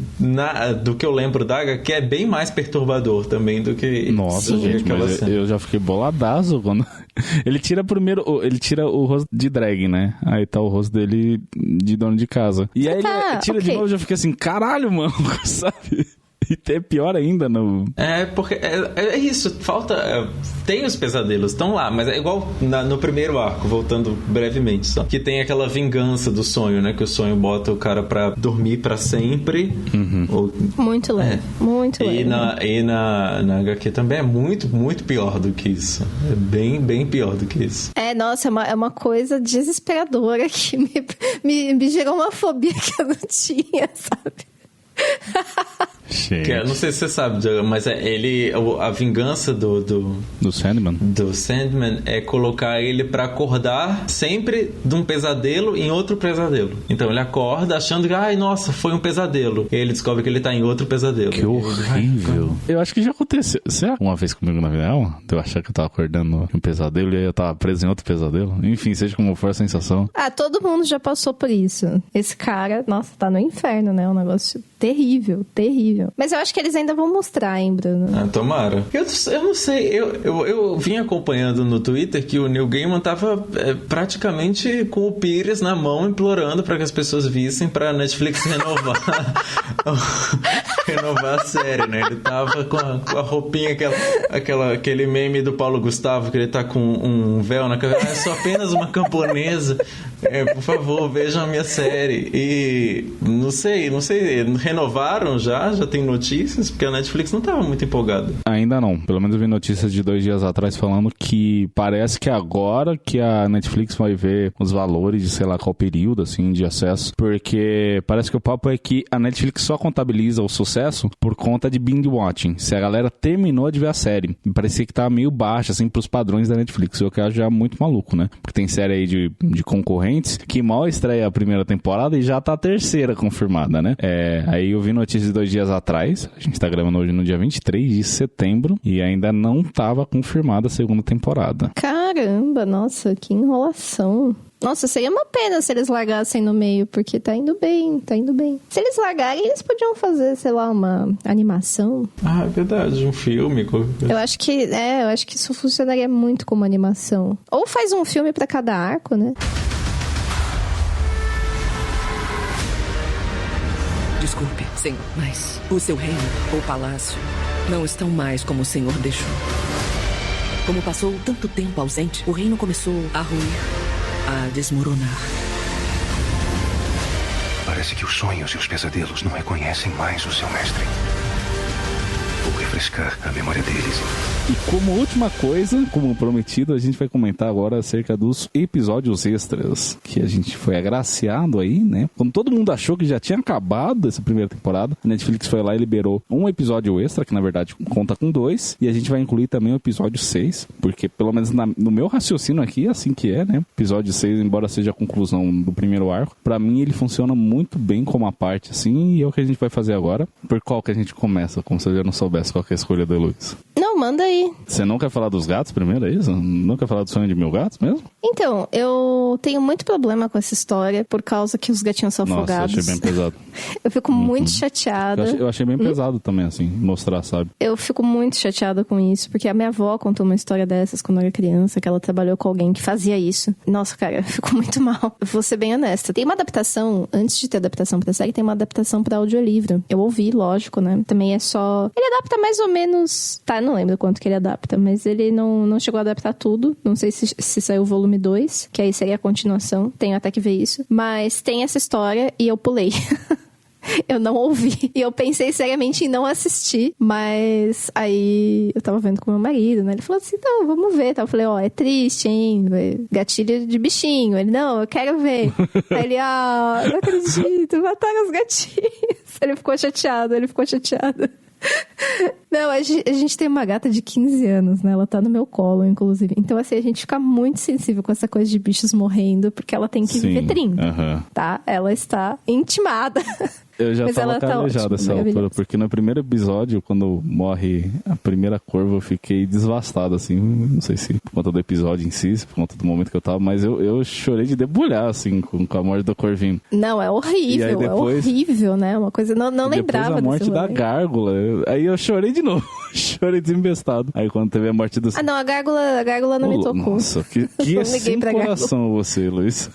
do que eu lembro da HQ é bem mais perturbador também do que... Nossa, gente, mas eu já fiquei boladaço quando... Ele tira o rosto de drag, né? Aí tá o rosto dele de dono de casa. E aí ele tira de novo e eu já fiquei assim, caralho, mano, sabe? E é pior ainda, não. Porque é isso, falta... Tem os pesadelos, estão lá, mas é igual no primeiro arco, voltando brevemente só. Que tem aquela vingança do sonho, né? Que o sonho bota o cara pra dormir pra sempre. Uhum. Muito leve, muito leve. E na HQ também é muito, muito pior do que isso. É bem, bem pior do que isso. Nossa, é uma coisa desesperadora que me gerou uma fobia que eu não tinha, sabe? Não sei se você sabe, mas a vingança do Sandman. Do Sandman é colocar ele pra acordar sempre de um pesadelo em outro pesadelo. Então ele acorda achando que, ai, nossa, foi um pesadelo. E ele descobre que ele tá em outro pesadelo. Que horrível. Eu acho que já aconteceu. Será uma vez comigo na vida real? Eu achar que eu tava acordando em um pesadelo e aí eu tava preso em outro pesadelo. Enfim, seja como for a sensação. Todo mundo já passou por isso. Esse cara, nossa, tá no inferno, né? Um negócio terrível, terrível. Mas eu acho que eles ainda vão mostrar, hein, Bruno? Tomara. Eu não sei, eu vim acompanhando no Twitter que o Neil Gaiman tava praticamente com o pires na mão, implorando pra que as pessoas vissem pra Netflix renovar a série, né? Ele tava com a roupinha, aquele meme do Paulo Gustavo, que ele tá com um véu na cabeça. É só apenas uma camponesa. Por favor, vejam a minha série. E não sei, renovaram já tem notícias, porque a Netflix não tava muito empolgada. Ainda não, pelo menos eu vi notícias de 2 dias atrás falando que parece que agora que a Netflix vai ver os valores de sei lá qual período, assim, de acesso, porque parece que o papo é que a Netflix só contabiliza o sucesso por conta de binge watching, se a galera terminou de ver a série. Parecia que tava meio baixo, assim, pros padrões da Netflix, o que eu acho já muito maluco, né? Porque tem série aí de concorrentes que mal estreia a primeira temporada e já tá a terceira confirmada, né? Aí eu vi notícias de 2 dias atrás, a gente tá gravando hoje no dia 23 de setembro e ainda não tava confirmada a segunda temporada. Caramba, nossa, que enrolação. Nossa, seria uma pena se eles largassem no meio, porque tá indo bem. Se eles largarem, eles podiam fazer, sei lá, uma animação. É verdade, um filme. Eu acho que isso funcionaria muito como animação. Ou faz um filme pra cada arco, né? Desculpe, Senhor, mas o seu reino, ou palácio, não estão mais como o Senhor deixou. Como passou tanto tempo ausente, o reino começou a ruir, a desmoronar. Parece que os sonhos e os pesadelos não reconhecem mais o seu mestre. Vou refrescar a memória deles. E como última coisa, como prometido, a gente vai comentar agora acerca dos episódios extras, que a gente foi agraciado aí, né? Quando todo mundo achou que já tinha acabado essa primeira temporada, a Netflix foi lá e liberou um episódio extra, que na verdade conta com 2, e a gente vai incluir também o episódio 6, porque pelo menos no meu raciocínio aqui é assim que é, né? Episódio 6, embora seja a conclusão do primeiro arco, pra mim ele funciona muito bem como a parte, assim, e é o que a gente vai fazer agora. Por qual que a gente começa, como se eu já não soubesse qual que é a escolha da Luiz? Não, manda aí. Você não quer falar dos gatos primeiro, é isso? Não quer falar do sonho de 1000 gatos mesmo? Então, eu tenho muito problema com essa história por causa que os gatinhos são afogados. Nossa, eu achei bem pesado. Eu fico muito chateada. Eu achei bem pesado também, assim, mostrar, sabe? Eu fico muito chateada com isso, porque a minha avó contou uma história dessas quando eu era criança, que ela trabalhou com alguém que fazia isso. Nossa, cara, eu fico muito mal. Eu vou ser bem honesta. Tem uma adaptação, antes de ter adaptação pra série, tem uma adaptação pra audiolivro. Eu ouvi, lógico, né? Também é só... Ele adapta mais ou menos... Tá, não lembro quanto que ele adapta, mas ele não chegou a adaptar tudo. Não sei se saiu o volume 2, que aí seria a continuação. Tenho até que ver isso. Mas tem essa história e eu pulei. Eu não ouvi. E eu pensei seriamente em não assistir. Mas aí eu tava vendo com meu marido, né? Ele falou assim, então, vamos ver. Eu falei, é triste, hein? Gatilho de bichinho. Ele, não, eu quero ver. Aí ele, não acredito, mataram os gatinhos. Ele ficou chateado. Não, a gente tem uma gata de 15 anos, né? Ela tá no meu colo, inclusive. Então, assim, a gente fica muito sensível com essa coisa de bichos morrendo, porque ela tem que viver 30, tá? Ela está intimada. Eu já tava calejado essa altura, porque no primeiro episódio, quando morre a primeira corva, eu fiquei devastado, assim. Não sei se por conta do episódio em si, se por conta do momento que eu tava, mas eu chorei de debulhar, assim, com a morte do corvinho. Não, é horrível, depois, é horrível, né? Uma coisa, não lembrava depois a morte da gárgula, aí eu chorei de novo. Chorei desembestado. Aí quando teve a morte do... não, a gárgula não me tocou. Nossa, que sem coração você, Luiz.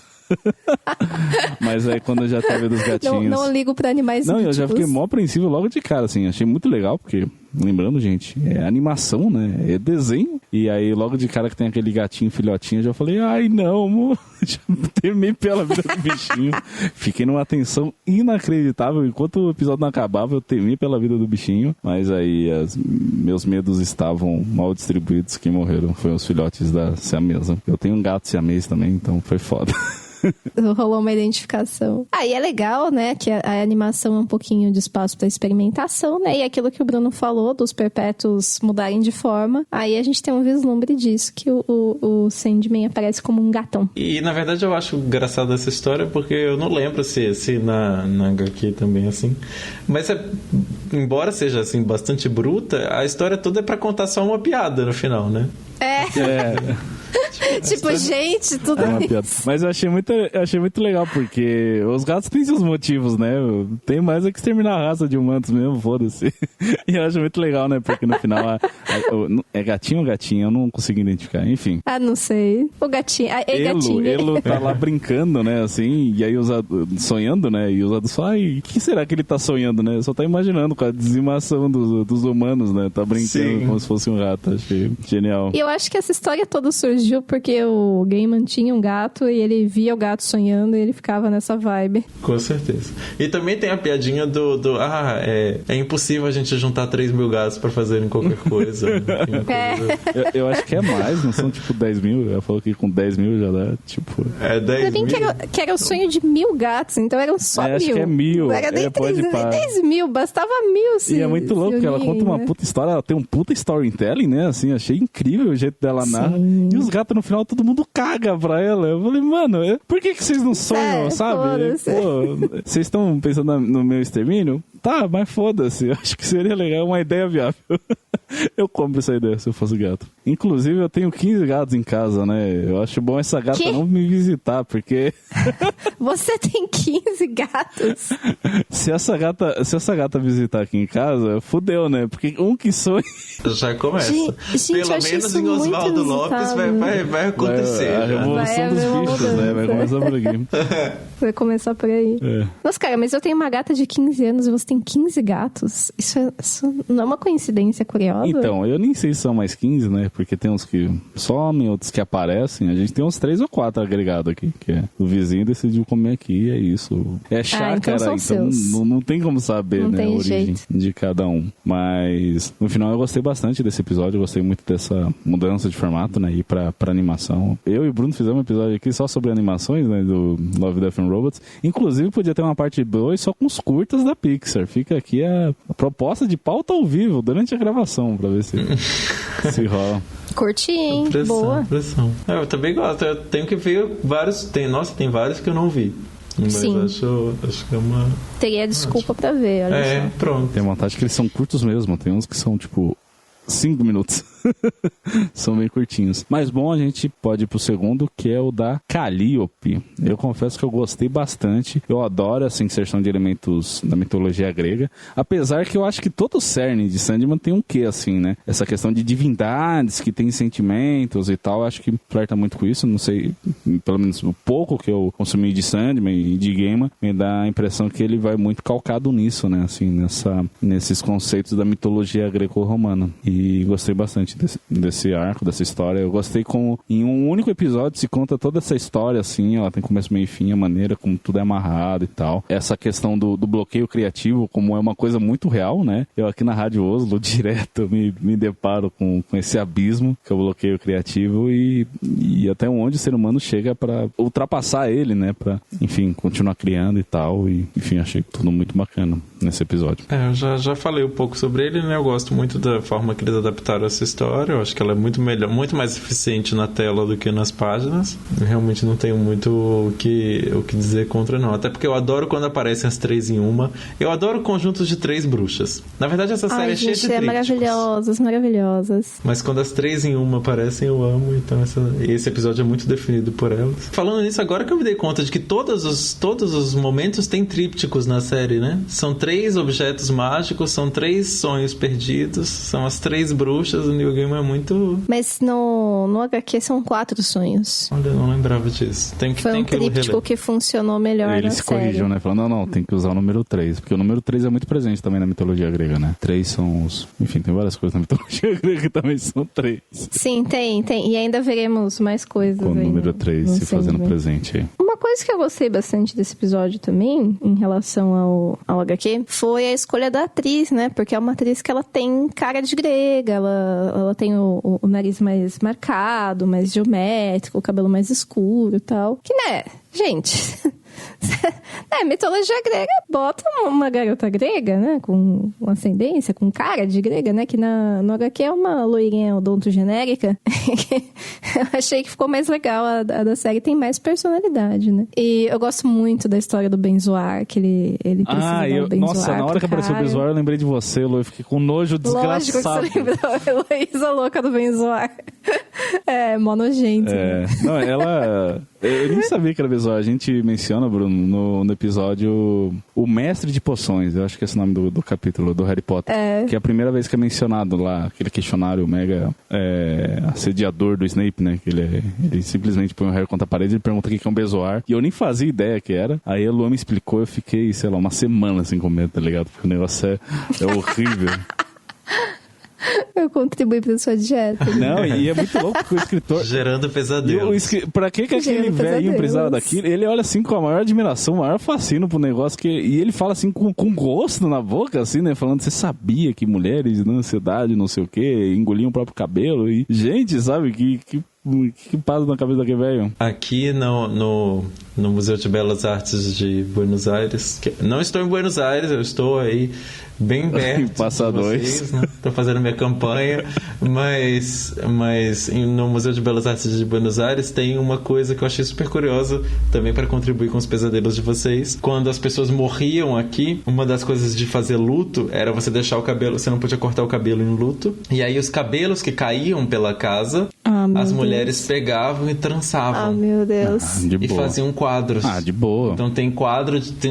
Mas aí quando eu já tava dos gatinhos... Não ligo pra animais míticos. Eu já fiquei mó apreensivo logo de cara, assim. Achei muito legal, porque... Lembrando, gente, é animação, né? É desenho. E aí, logo de cara que tem aquele gatinho filhotinho, eu já falei, ai, não, amor. Já temei pela vida do bichinho. Fiquei numa tensão inacreditável. Enquanto o episódio não acabava, eu temi pela vida do bichinho. Mas aí, meus medos estavam mal distribuídos. Quem morreram foram os filhotes da siamesa. Eu tenho um gato siamês também, então foi foda. Rolou uma identificação. E é legal, né, que a animação é um pouquinho de espaço para experimentação, né, e aquilo que o Bruno falou, dos perpétuos mudarem de forma, aí a gente tem um vislumbre disso, que o Sandman aparece como um gatão. E, na verdade, eu acho engraçado essa história, porque eu não lembro se na HQ também é assim, mas embora seja, assim, bastante bruta, a história toda é pra contar só uma piada no final, né? Tipo, gente, tudo isso. Mas eu achei muito legal, porque os gatos têm seus motivos, né? Tem mais é que exterminar a raça de humanos mesmo, foda-se. E eu acho muito legal, né? Porque no final é gatinho ou gatinha? Eu não consigo identificar, enfim. Não sei. O gatinho. Gatinho. Ele tá lá brincando, né? Assim, e aí sonhando, né? E os adultos falam, o que será que ele tá sonhando, né? Só tá imaginando com a dizimação dos humanos, né? Tá brincando como se fosse um rato. Achei genial. E eu acho que essa história toda surgiu porque o Gaiman tinha um gato e ele via o gato sonhando e ele ficava nessa vibe. Com certeza. E também tem a piadinha é impossível a gente juntar 3.000 gatos pra fazerem qualquer coisa. Eu acho que é mais, não são tipo 10 mil. Ela falou que com 10 mil já dá, tipo... 10 mil? Que era o sonho de 1.000 gatos, então eram só 1.000. Acho que é 1.000. Não era nem 10 mil, bastava 1.000. E é muito louco, porque ela conta uma puta história, ela tem um puta storytelling, né? Assim, achei incrível o jeito dela narra. E os gatos no final, todo mundo caga pra ela. Eu falei, mano, por que vocês não sonham, sabe? Vocês estão pensando no meu extermínio? Tá, mas foda-se. Eu acho que seria legal, uma ideia viável. Eu compro essa ideia se eu fosse gato. Inclusive, eu tenho 15 gatos em casa, né? Eu acho bom essa gata não me visitar, porque... Você tem 15 gatos? Se essa gata visitar aqui em casa, fudeu, né? Porque um que sonha... Já começa. Gente, pelo menos em Oswaldo Lopes vai acontecer. A revolução dos bichos, né? Vai começar por aqui. Vai começar por aí. Nossa, cara, mas eu tenho uma gata de 15 anos e você tem 15 gatos? Isso não é uma coincidência curiosa? Então, eu nem sei se são mais 15, né? Porque tem uns que somem, outros que aparecem. A gente tem uns 3 ou 4 agregados aqui, que é o vizinho decidiu comer aqui, é isso. É chácara, então não tem como saber, né, a origem de cada um. Mas, no final, eu gostei bastante desse episódio, eu gostei muito dessa mudança de formato, né, ir pra animação. Eu e o Bruno fizemos um episódio aqui só sobre animações, né, do Love, Death and Robots. Inclusive, podia ter uma parte 2 só com os curtas da Pixar. Fica aqui a proposta de pauta ao vivo, durante a gravação, pra ver se rola. Curti, hein? Boa. Eu também gosto. Eu tenho que ver vários. Tem vários que eu não vi. Mas acho que é uma... Teria desculpa pra ver, olha só. Pronto. Tem vontade que eles são curtos mesmo. Tem uns que são, tipo, 5 minutos. São bem curtinhos. Mas bom, a gente pode ir pro segundo, que é o da Calliope. Eu confesso que eu gostei bastante. Eu adoro essa inserção de elementos da mitologia grega. Apesar que eu acho que todo o cerne de Sandman tem um quê, assim, né? Essa questão de divindades que têm sentimentos e tal. Acho que flerta muito com isso. Não sei, pelo menos o pouco que eu consumi de Sandman e de Gaiman, me dá a impressão que ele vai muito calcado nisso, né? Assim, nesses conceitos da mitologia greco-romana. E gostei bastante desse arco, dessa história. Eu gostei como em um único episódio se conta toda essa história, assim, ela tem começo, meio e fim, a maneira como tudo é amarrado e tal. Essa questão do bloqueio criativo, como é uma coisa muito real, né? Eu aqui na Rádio Oslo, direto, me deparo com esse abismo, que é o bloqueio criativo e até onde o ser humano chega pra ultrapassar ele, né? Pra, enfim, continuar criando e tal. E, enfim, achei tudo muito bacana nesse episódio. Eu já falei um pouco sobre ele, né? Eu gosto muito da forma que eles adaptaram essa história. Eu acho que ela é muito melhor, muito mais eficiente na tela do que nas páginas. Eu realmente não tenho muito o que dizer contra, não. Até porque eu adoro quando aparecem as 3 em uma. Eu adoro conjuntos de 3 bruxas. Na verdade, essa série é cheia de trípticos. Maravilhosas. Mas quando as 3 em uma aparecem, eu amo. Então esse episódio é muito definido por elas. Falando nisso, agora que eu me dei conta de que todos os momentos têm trípticos na série, né? São 3 objetos mágicos, são 3 sonhos perdidos, são as 3 bruxas. O Neil Gaiman é muito... Mas no HQ são 4 sonhos. Olha, eu não lembrava disso. Foi um tríptico que funcionou melhor Eles na se corrigem, né? Falando, não, tem que usar o número 3. Porque o número 3 é muito presente também na mitologia grega, né? 3 são os... Enfim, tem várias coisas na mitologia grega que também são 3. Sim, tem. E ainda veremos mais coisas. Com o número 3 se fazendo presente aí. Uma coisa que eu gostei bastante desse episódio também, em relação ao HQ, foi a escolha da atriz, né? Porque é uma atriz que ela tem cara de grega, ela tem o nariz mais marcado, mais geométrico, o cabelo mais escuro e tal. Que, né, gente... mitologia grega, bota uma garota grega, né, com ascendência, com cara de grega, né, que no HQ é uma loirinha odontogenérica. Eu achei que ficou mais legal, a da série tem mais personalidade, né. E eu gosto muito da história do Benzoar, que ele precisa dar o Benzoar. Nossa, na hora que apareceu o Benzoar, eu lembrei de você, Lu, eu fiquei com nojo desgraçado. Lógico que você lembrou, a Heloísa louca do Benzoar. É, mó nojento. É, não, ela... Eu nem sabia que era Benzoar. A gente menciona, Bruno, no episódio O Mestre de Poções. Eu acho que é esse o nome do capítulo do Harry Potter. Que é a primeira vez que é mencionado lá, aquele questionário mega assediador do Snape, né? Que ele simplesmente põe o Harry contra a parede e pergunta o que é um Benzoar. E eu nem fazia ideia que era. Aí a Luana me explicou, eu fiquei, sei lá, uma semana sem comer, tá ligado? Porque o negócio é horrível. Eu contribuí pra sua dieta. Não, e é muito louco que o escritor... Gerando pesadelos. Pra que aquele velhinho precisava daquilo? Ele olha assim com a maior admiração, o maior fascínio pro negócio. E ele fala assim com gosto na boca, assim, né? Falando, você sabia que mulheres na ansiedade, não sei o quê, engoliam o próprio cabelo? E, gente, sabe, que passa na cabeça daquele velho? Aqui no Museu de Belas Artes de Buenos Aires, não estou em Buenos Aires, eu estou aí bem perto Passa de vocês, né? Estou fazendo minha campanha, mas no Museu de Belas Artes de Buenos Aires tem uma coisa que eu achei super curiosa também para contribuir com os pesadelos de vocês. Quando as pessoas morriam aqui, uma das coisas de fazer luto era você deixar o cabelo, você não podia cortar o cabelo em luto, e aí os cabelos que caíam pela casa, as mulheres pegavam e trançavam. Ah, meu Deus. De boa. E faziam quadros. Ah, de boa. Então tem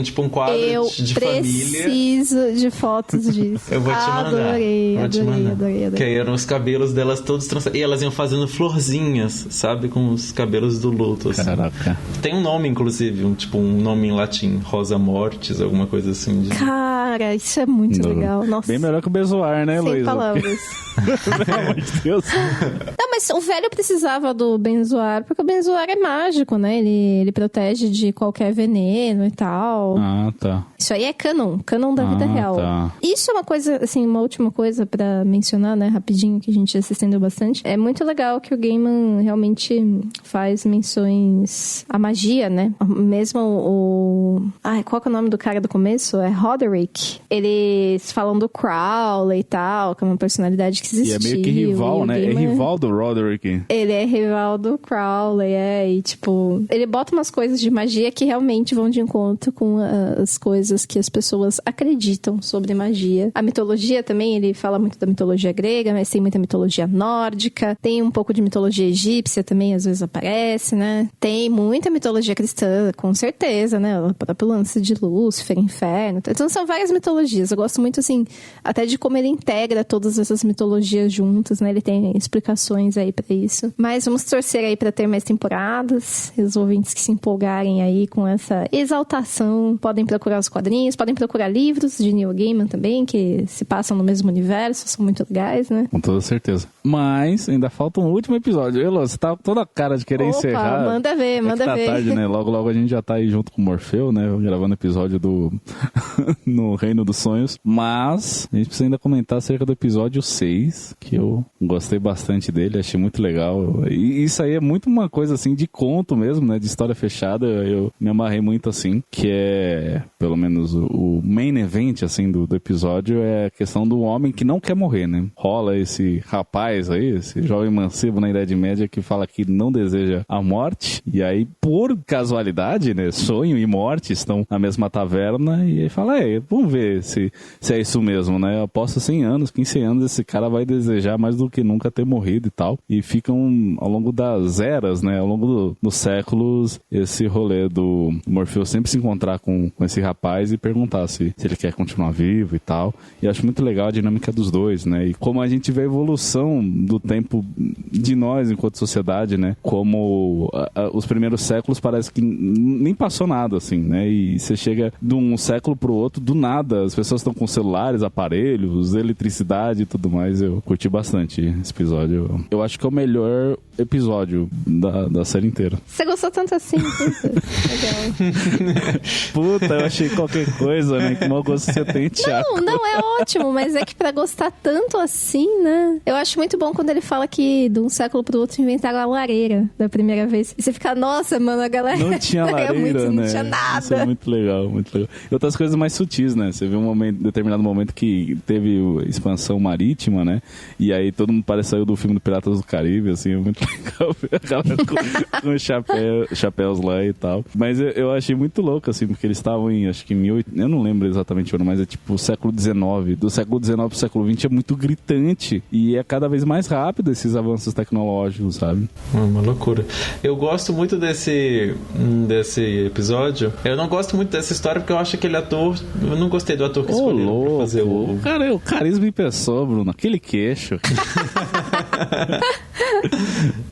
tipo um quadro de família. Eu preciso de fotos disso. Eu vou te mandar. Adorei. Que aí eram os cabelos delas todos trançados. E elas iam fazendo florzinhas, sabe? Com os cabelos do luto, assim. Caraca. Tem um nome, inclusive, um nome em latim. Rosa Mortis, alguma coisa assim. Cara, isso é muito legal. Nossa. Bem melhor que o Benzoar, né, Luísa? Sem palavras. Pelo amor de Deus. Não, mas o velho precisava do Benzoar, porque o Benzoar é mágico, né? Ele protege de qualquer veneno e tal. Ah, tá. Isso aí é canon da vida real. Tá. Isso é uma coisa, assim, uma última coisa pra mencionar, né, rapidinho, que a gente já se estendeu bastante. É muito legal que o Gaiman realmente faz menções à magia, né? Mesmo qual que é o nome do cara do começo? É Roderick. Eles falam do Crowley e tal, que é uma personalidade que existiu. E é meio que rival, né? Gaiman... É rival do Roderick. Ele é rival do Crowley, e tipo... Ele bota umas coisas de magia que realmente vão de encontro com as coisas que as pessoas acreditam sobre magia. A mitologia também, ele fala muito da mitologia grega, mas tem muita mitologia nórdica. Tem um pouco de mitologia egípcia também, às vezes aparece, né? Tem muita mitologia cristã, com certeza, né? O próprio lance de Lúcifer, Inferno. Então são várias mitologias. Eu gosto muito, assim, até de como ele integra todas essas mitologias mitologias juntas, né? Ele tem explicações aí pra isso. Mas vamos torcer aí pra ter mais temporadas. Os ouvintes que se empolgarem aí com essa exaltação podem procurar os quadrinhos, podem procurar livros de Neil Gaiman também, que se passam no mesmo universo, são muito legais, né? Com toda certeza. Mas ainda falta um último episódio. Elô, você tá toda a cara de querer encerrar. Manda ver, manda ver. Tá tarde, né? Logo a gente já tá aí junto com o Morfeu, né? Gravando episódio do no Reino dos Sonhos. Mas a gente precisa ainda comentar acerca do episódio 6, que eu gostei bastante dele, achei muito legal. E isso aí é muito uma coisa assim de conto mesmo, né? De história fechada. Eu me amarrei muito assim, que é, pelo menos o main event assim do episódio é a questão do homem que não quer morrer, né? Rola esse rapaz aí, esse jovem mancebo na Idade Média que fala que não deseja a morte, e aí por casualidade, né, sonho e morte estão na mesma taverna, e aí fala, vamos ver se é isso mesmo, né? Eu aposto 100 anos, 15 anos, esse cara vai desejar mais do que nunca ter morrido e tal, e ficam ao longo das eras, né, ao longo dos séculos, esse rolê do Morfeu sempre se encontrar com esse rapaz e perguntar se ele quer continuar vivo e tal, e acho muito legal a dinâmica dos dois, né, e como a gente vê a evolução do tempo de nós enquanto sociedade, né, como os primeiros séculos parece que nem passou nada, assim, né, e você chega de um século pro outro, do nada, as pessoas estão com celulares, aparelhos, eletricidade e tudo mais. Eu curti bastante esse episódio. Eu acho que é o melhor episódio da série inteira. Você gostou tanto assim? Legal. Puta, eu achei qualquer coisa, né? Que mau gosto você tem, Thiago. Não, é ótimo, mas é que pra gostar tanto assim, né? Eu acho muito bom quando ele fala que de um século pro outro inventaram a lareira da primeira vez. E você fica, nossa, mano, a galera... Não tinha lareira, né? Não tinha nada. Isso é muito legal, muito legal. E outras coisas mais sutis, né? Você vê determinado momento que teve expansão marítima, né? E aí todo mundo parece saiu do filme do Piratas do Caribe, assim, é muito legal ver a galera com chapéus lá e tal. Mas eu achei muito louco, assim, porque eles estavam em, acho que eu não lembro exatamente o ano, mas é tipo o século XIX. Do século XIX pro século XX é muito gritante. E é cada vez mais rápido esses avanços tecnológicos, sabe? Uma loucura. Eu gosto muito desse episódio. Eu não gosto muito dessa história porque eu acho que aquele ator... Eu não gostei do ator que escolheram pra fazer o... Cara, o carisma em pessoa, Bruno. Aquele queixo.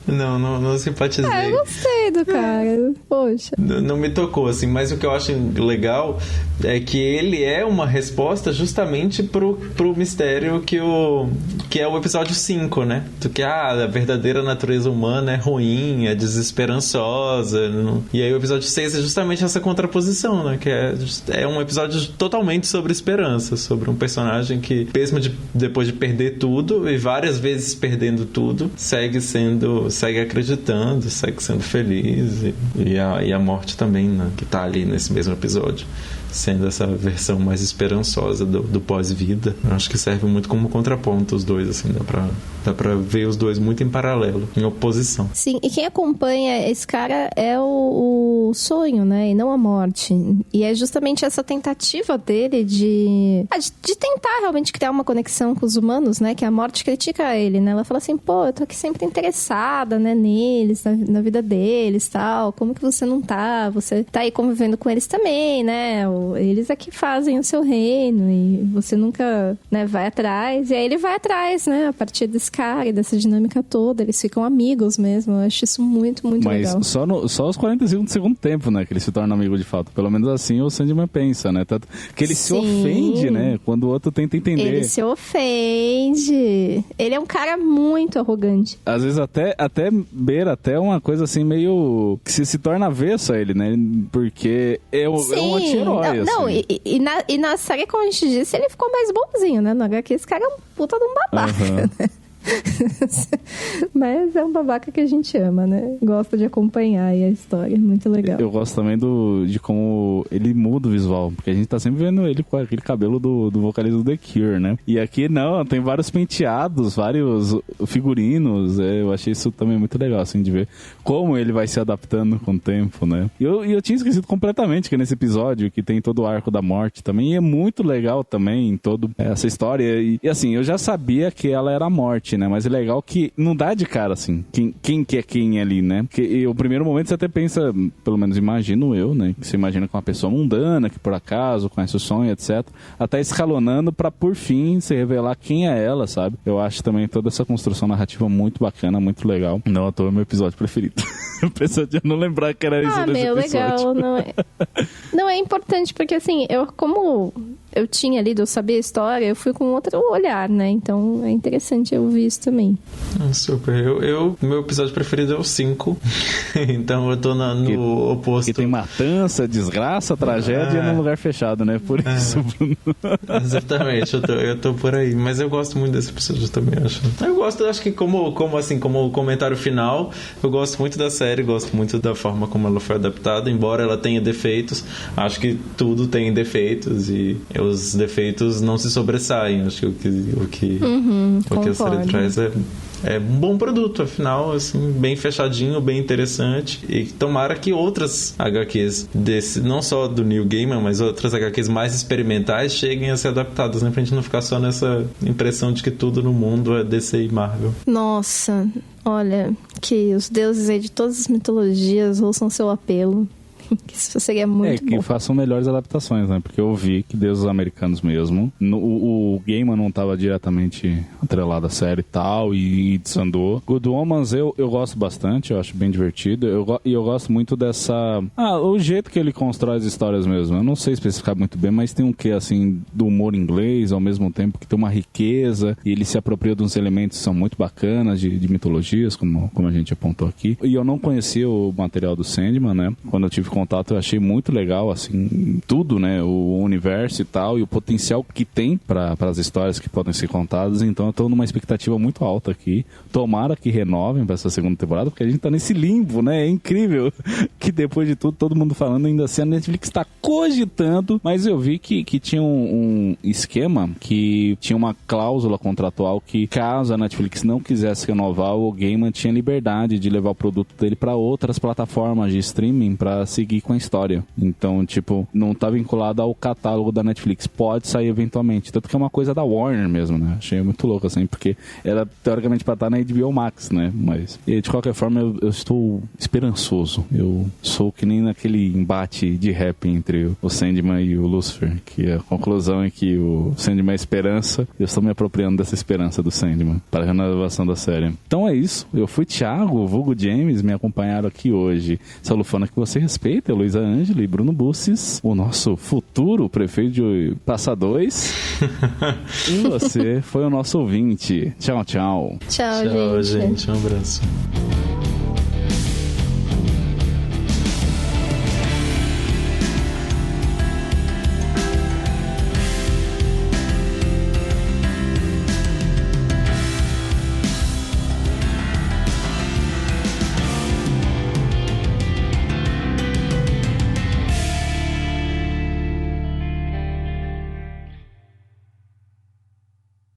Não simpatizei. Eu gostei do cara. Poxa. Não me tocou, assim. Mas o que eu acho legal é que ele é uma resposta justamente pro mistério que é o episódio 5, né? Do que a verdadeira natureza humana é ruim, é desesperançosa. E aí o episódio 6 é justamente essa contraposição, né? Que é um episódio totalmente sobre esperança, sobre um personagem que, mesmo depois de perder tudo, e várias vezes perdendo tudo, segue acreditando, segue sendo feliz, e a morte também, né? Que tá ali nesse mesmo episódio, sendo essa versão mais esperançosa do pós-vida. Eu acho que serve muito como contraponto os dois, assim, dá pra ver os dois muito em paralelo, em oposição. Sim, e quem acompanha esse cara é o sonho, né, e não a morte. E é justamente essa tentativa dele de tentar realmente criar uma conexão com os humanos, né, que a morte critica ele, né, ela fala assim, pô, eu tô aqui sempre interessada, né, neles, na vida deles, tal, como que você não tá? Você tá aí convivendo com eles também, né, eles é que fazem o seu reino e você nunca, né, vai atrás. E aí ele vai atrás, né, a partir desse cara e dessa dinâmica toda. Eles ficam amigos mesmo. Eu acho isso muito, muito legal. Mas só os 45 do segundo tempo, né, que ele se torna amigo de fato. Pelo menos assim o Sandman pensa, né? Tanto que ele se ofende, né, quando o outro tenta entender. Ele se ofende. Ele é um cara muito arrogante. Às vezes até beira até uma coisa assim meio... que se torna avesso a ele, né? Porque é um anti-herói. Não, assim. e na série, como a gente disse, ele ficou mais bonzinho, né? No HQ, esse cara é um puta de um babaca, né? Mas é um babaca que a gente ama, né? Gosta de acompanhar aí a história, muito legal. Eu gosto também de como ele muda o visual, porque a gente tá sempre vendo ele com aquele cabelo do vocalista do The Cure, né? E aqui não, tem vários penteados, vários figurinos, eu achei isso também muito legal, assim, de ver como ele vai se adaptando com o tempo, né? E eu tinha esquecido completamente que nesse episódio que tem todo o arco da morte também, e é muito legal também toda essa história, e assim, eu já sabia que ela era a morte, né? Mas é legal que não dá de cara, assim, quem que é quem ali, né? Porque o primeiro momento você até pensa, pelo menos imagino eu, né? Que você imagina com uma pessoa mundana, que por acaso conhece o sonho, etc. Até escalonando pra, por fim, se revelar quem é ela, sabe? Eu acho também toda essa construção narrativa muito bacana, muito legal. Não à toa é meu episódio preferido. Apesar de eu não lembrar que era isso desse episódio. Legal, não é importante, porque assim, como eu tinha lido, eu sabia a história, eu fui com outro olhar, né? Então é interessante eu ouvir isso também. Super. Meu episódio preferido é o 5. Então eu tô no oposto. Que tem matança, desgraça, tragédia num lugar fechado, né? Por isso, Bruno. Exatamente, eu tô por aí. Mas eu gosto muito desse episódio também, acho. Eu gosto, acho que como comentário final, eu gosto muito da série, gosto muito da forma como ela foi adaptada, embora ela tenha defeitos. Acho que tudo tem defeitos e os defeitos não se sobressaem. Acho que o que a série traz é um bom produto, afinal, assim, bem fechadinho, bem interessante. E tomara que outras HQs não só do Neil Gaiman, mas outras HQs mais experimentais cheguem a ser adaptadas, né? Pra gente não ficar só nessa impressão de que tudo no mundo é DC e Marvel. Nossa, olha, que os deuses aí de todas as mitologias ouçam seu apelo. Isso seria muito bom. Que façam melhores adaptações, né? Porque eu vi que deuses americanos mesmo. O Gaiman não estava diretamente atrelado à série e tal, e desandou. Good Omens eu gosto bastante, eu acho bem divertido. E eu gosto muito dessa... o jeito que ele constrói as histórias mesmo. Eu não sei especificar muito bem, mas tem um quê, assim, do humor inglês, ao mesmo tempo que tem uma riqueza, e ele se apropria de uns elementos que são muito bacanas, de mitologias, como a gente apontou aqui. E eu não conhecia o material do Sandman, né? Quando eu tive contato, eu achei muito legal, assim, tudo, né, o universo e tal, e o potencial que tem para as histórias que podem ser contadas. Então eu tô numa expectativa muito alta aqui. Tomara que renovem para essa segunda temporada, porque a gente tá nesse limbo, né? É incrível que depois de tudo, todo mundo falando, ainda assim a Netflix tá cogitando, mas eu vi que tinha um esquema, que tinha uma cláusula contratual que, caso a Netflix não quisesse renovar, o Gaiman tinha liberdade de levar o produto dele para outras plataformas de streaming para seguir com a história. Então, tipo, não tá vinculado ao catálogo da Netflix. Pode sair eventualmente. Tanto que é uma coisa da Warner mesmo, né? Achei muito louco, assim, porque era teoricamente pra estar na HBO Max, né? Mas, de qualquer forma, eu estou esperançoso. Eu sou que nem naquele embate de rap entre o Sandman e o Lucifer, que a conclusão é que o Sandman é esperança, e eu estou me apropriando dessa esperança do Sandman para a renovação da série. Então é isso. Eu fui Thiago, vulgo James, me acompanharam aqui hoje. Essa lufana que você respeita, Luísa Ângela e Bruno Bussis, o nosso futuro prefeito de Passa 2. E você foi o nosso ouvinte. Tchau, tchau. Tchau, gente. Um abraço.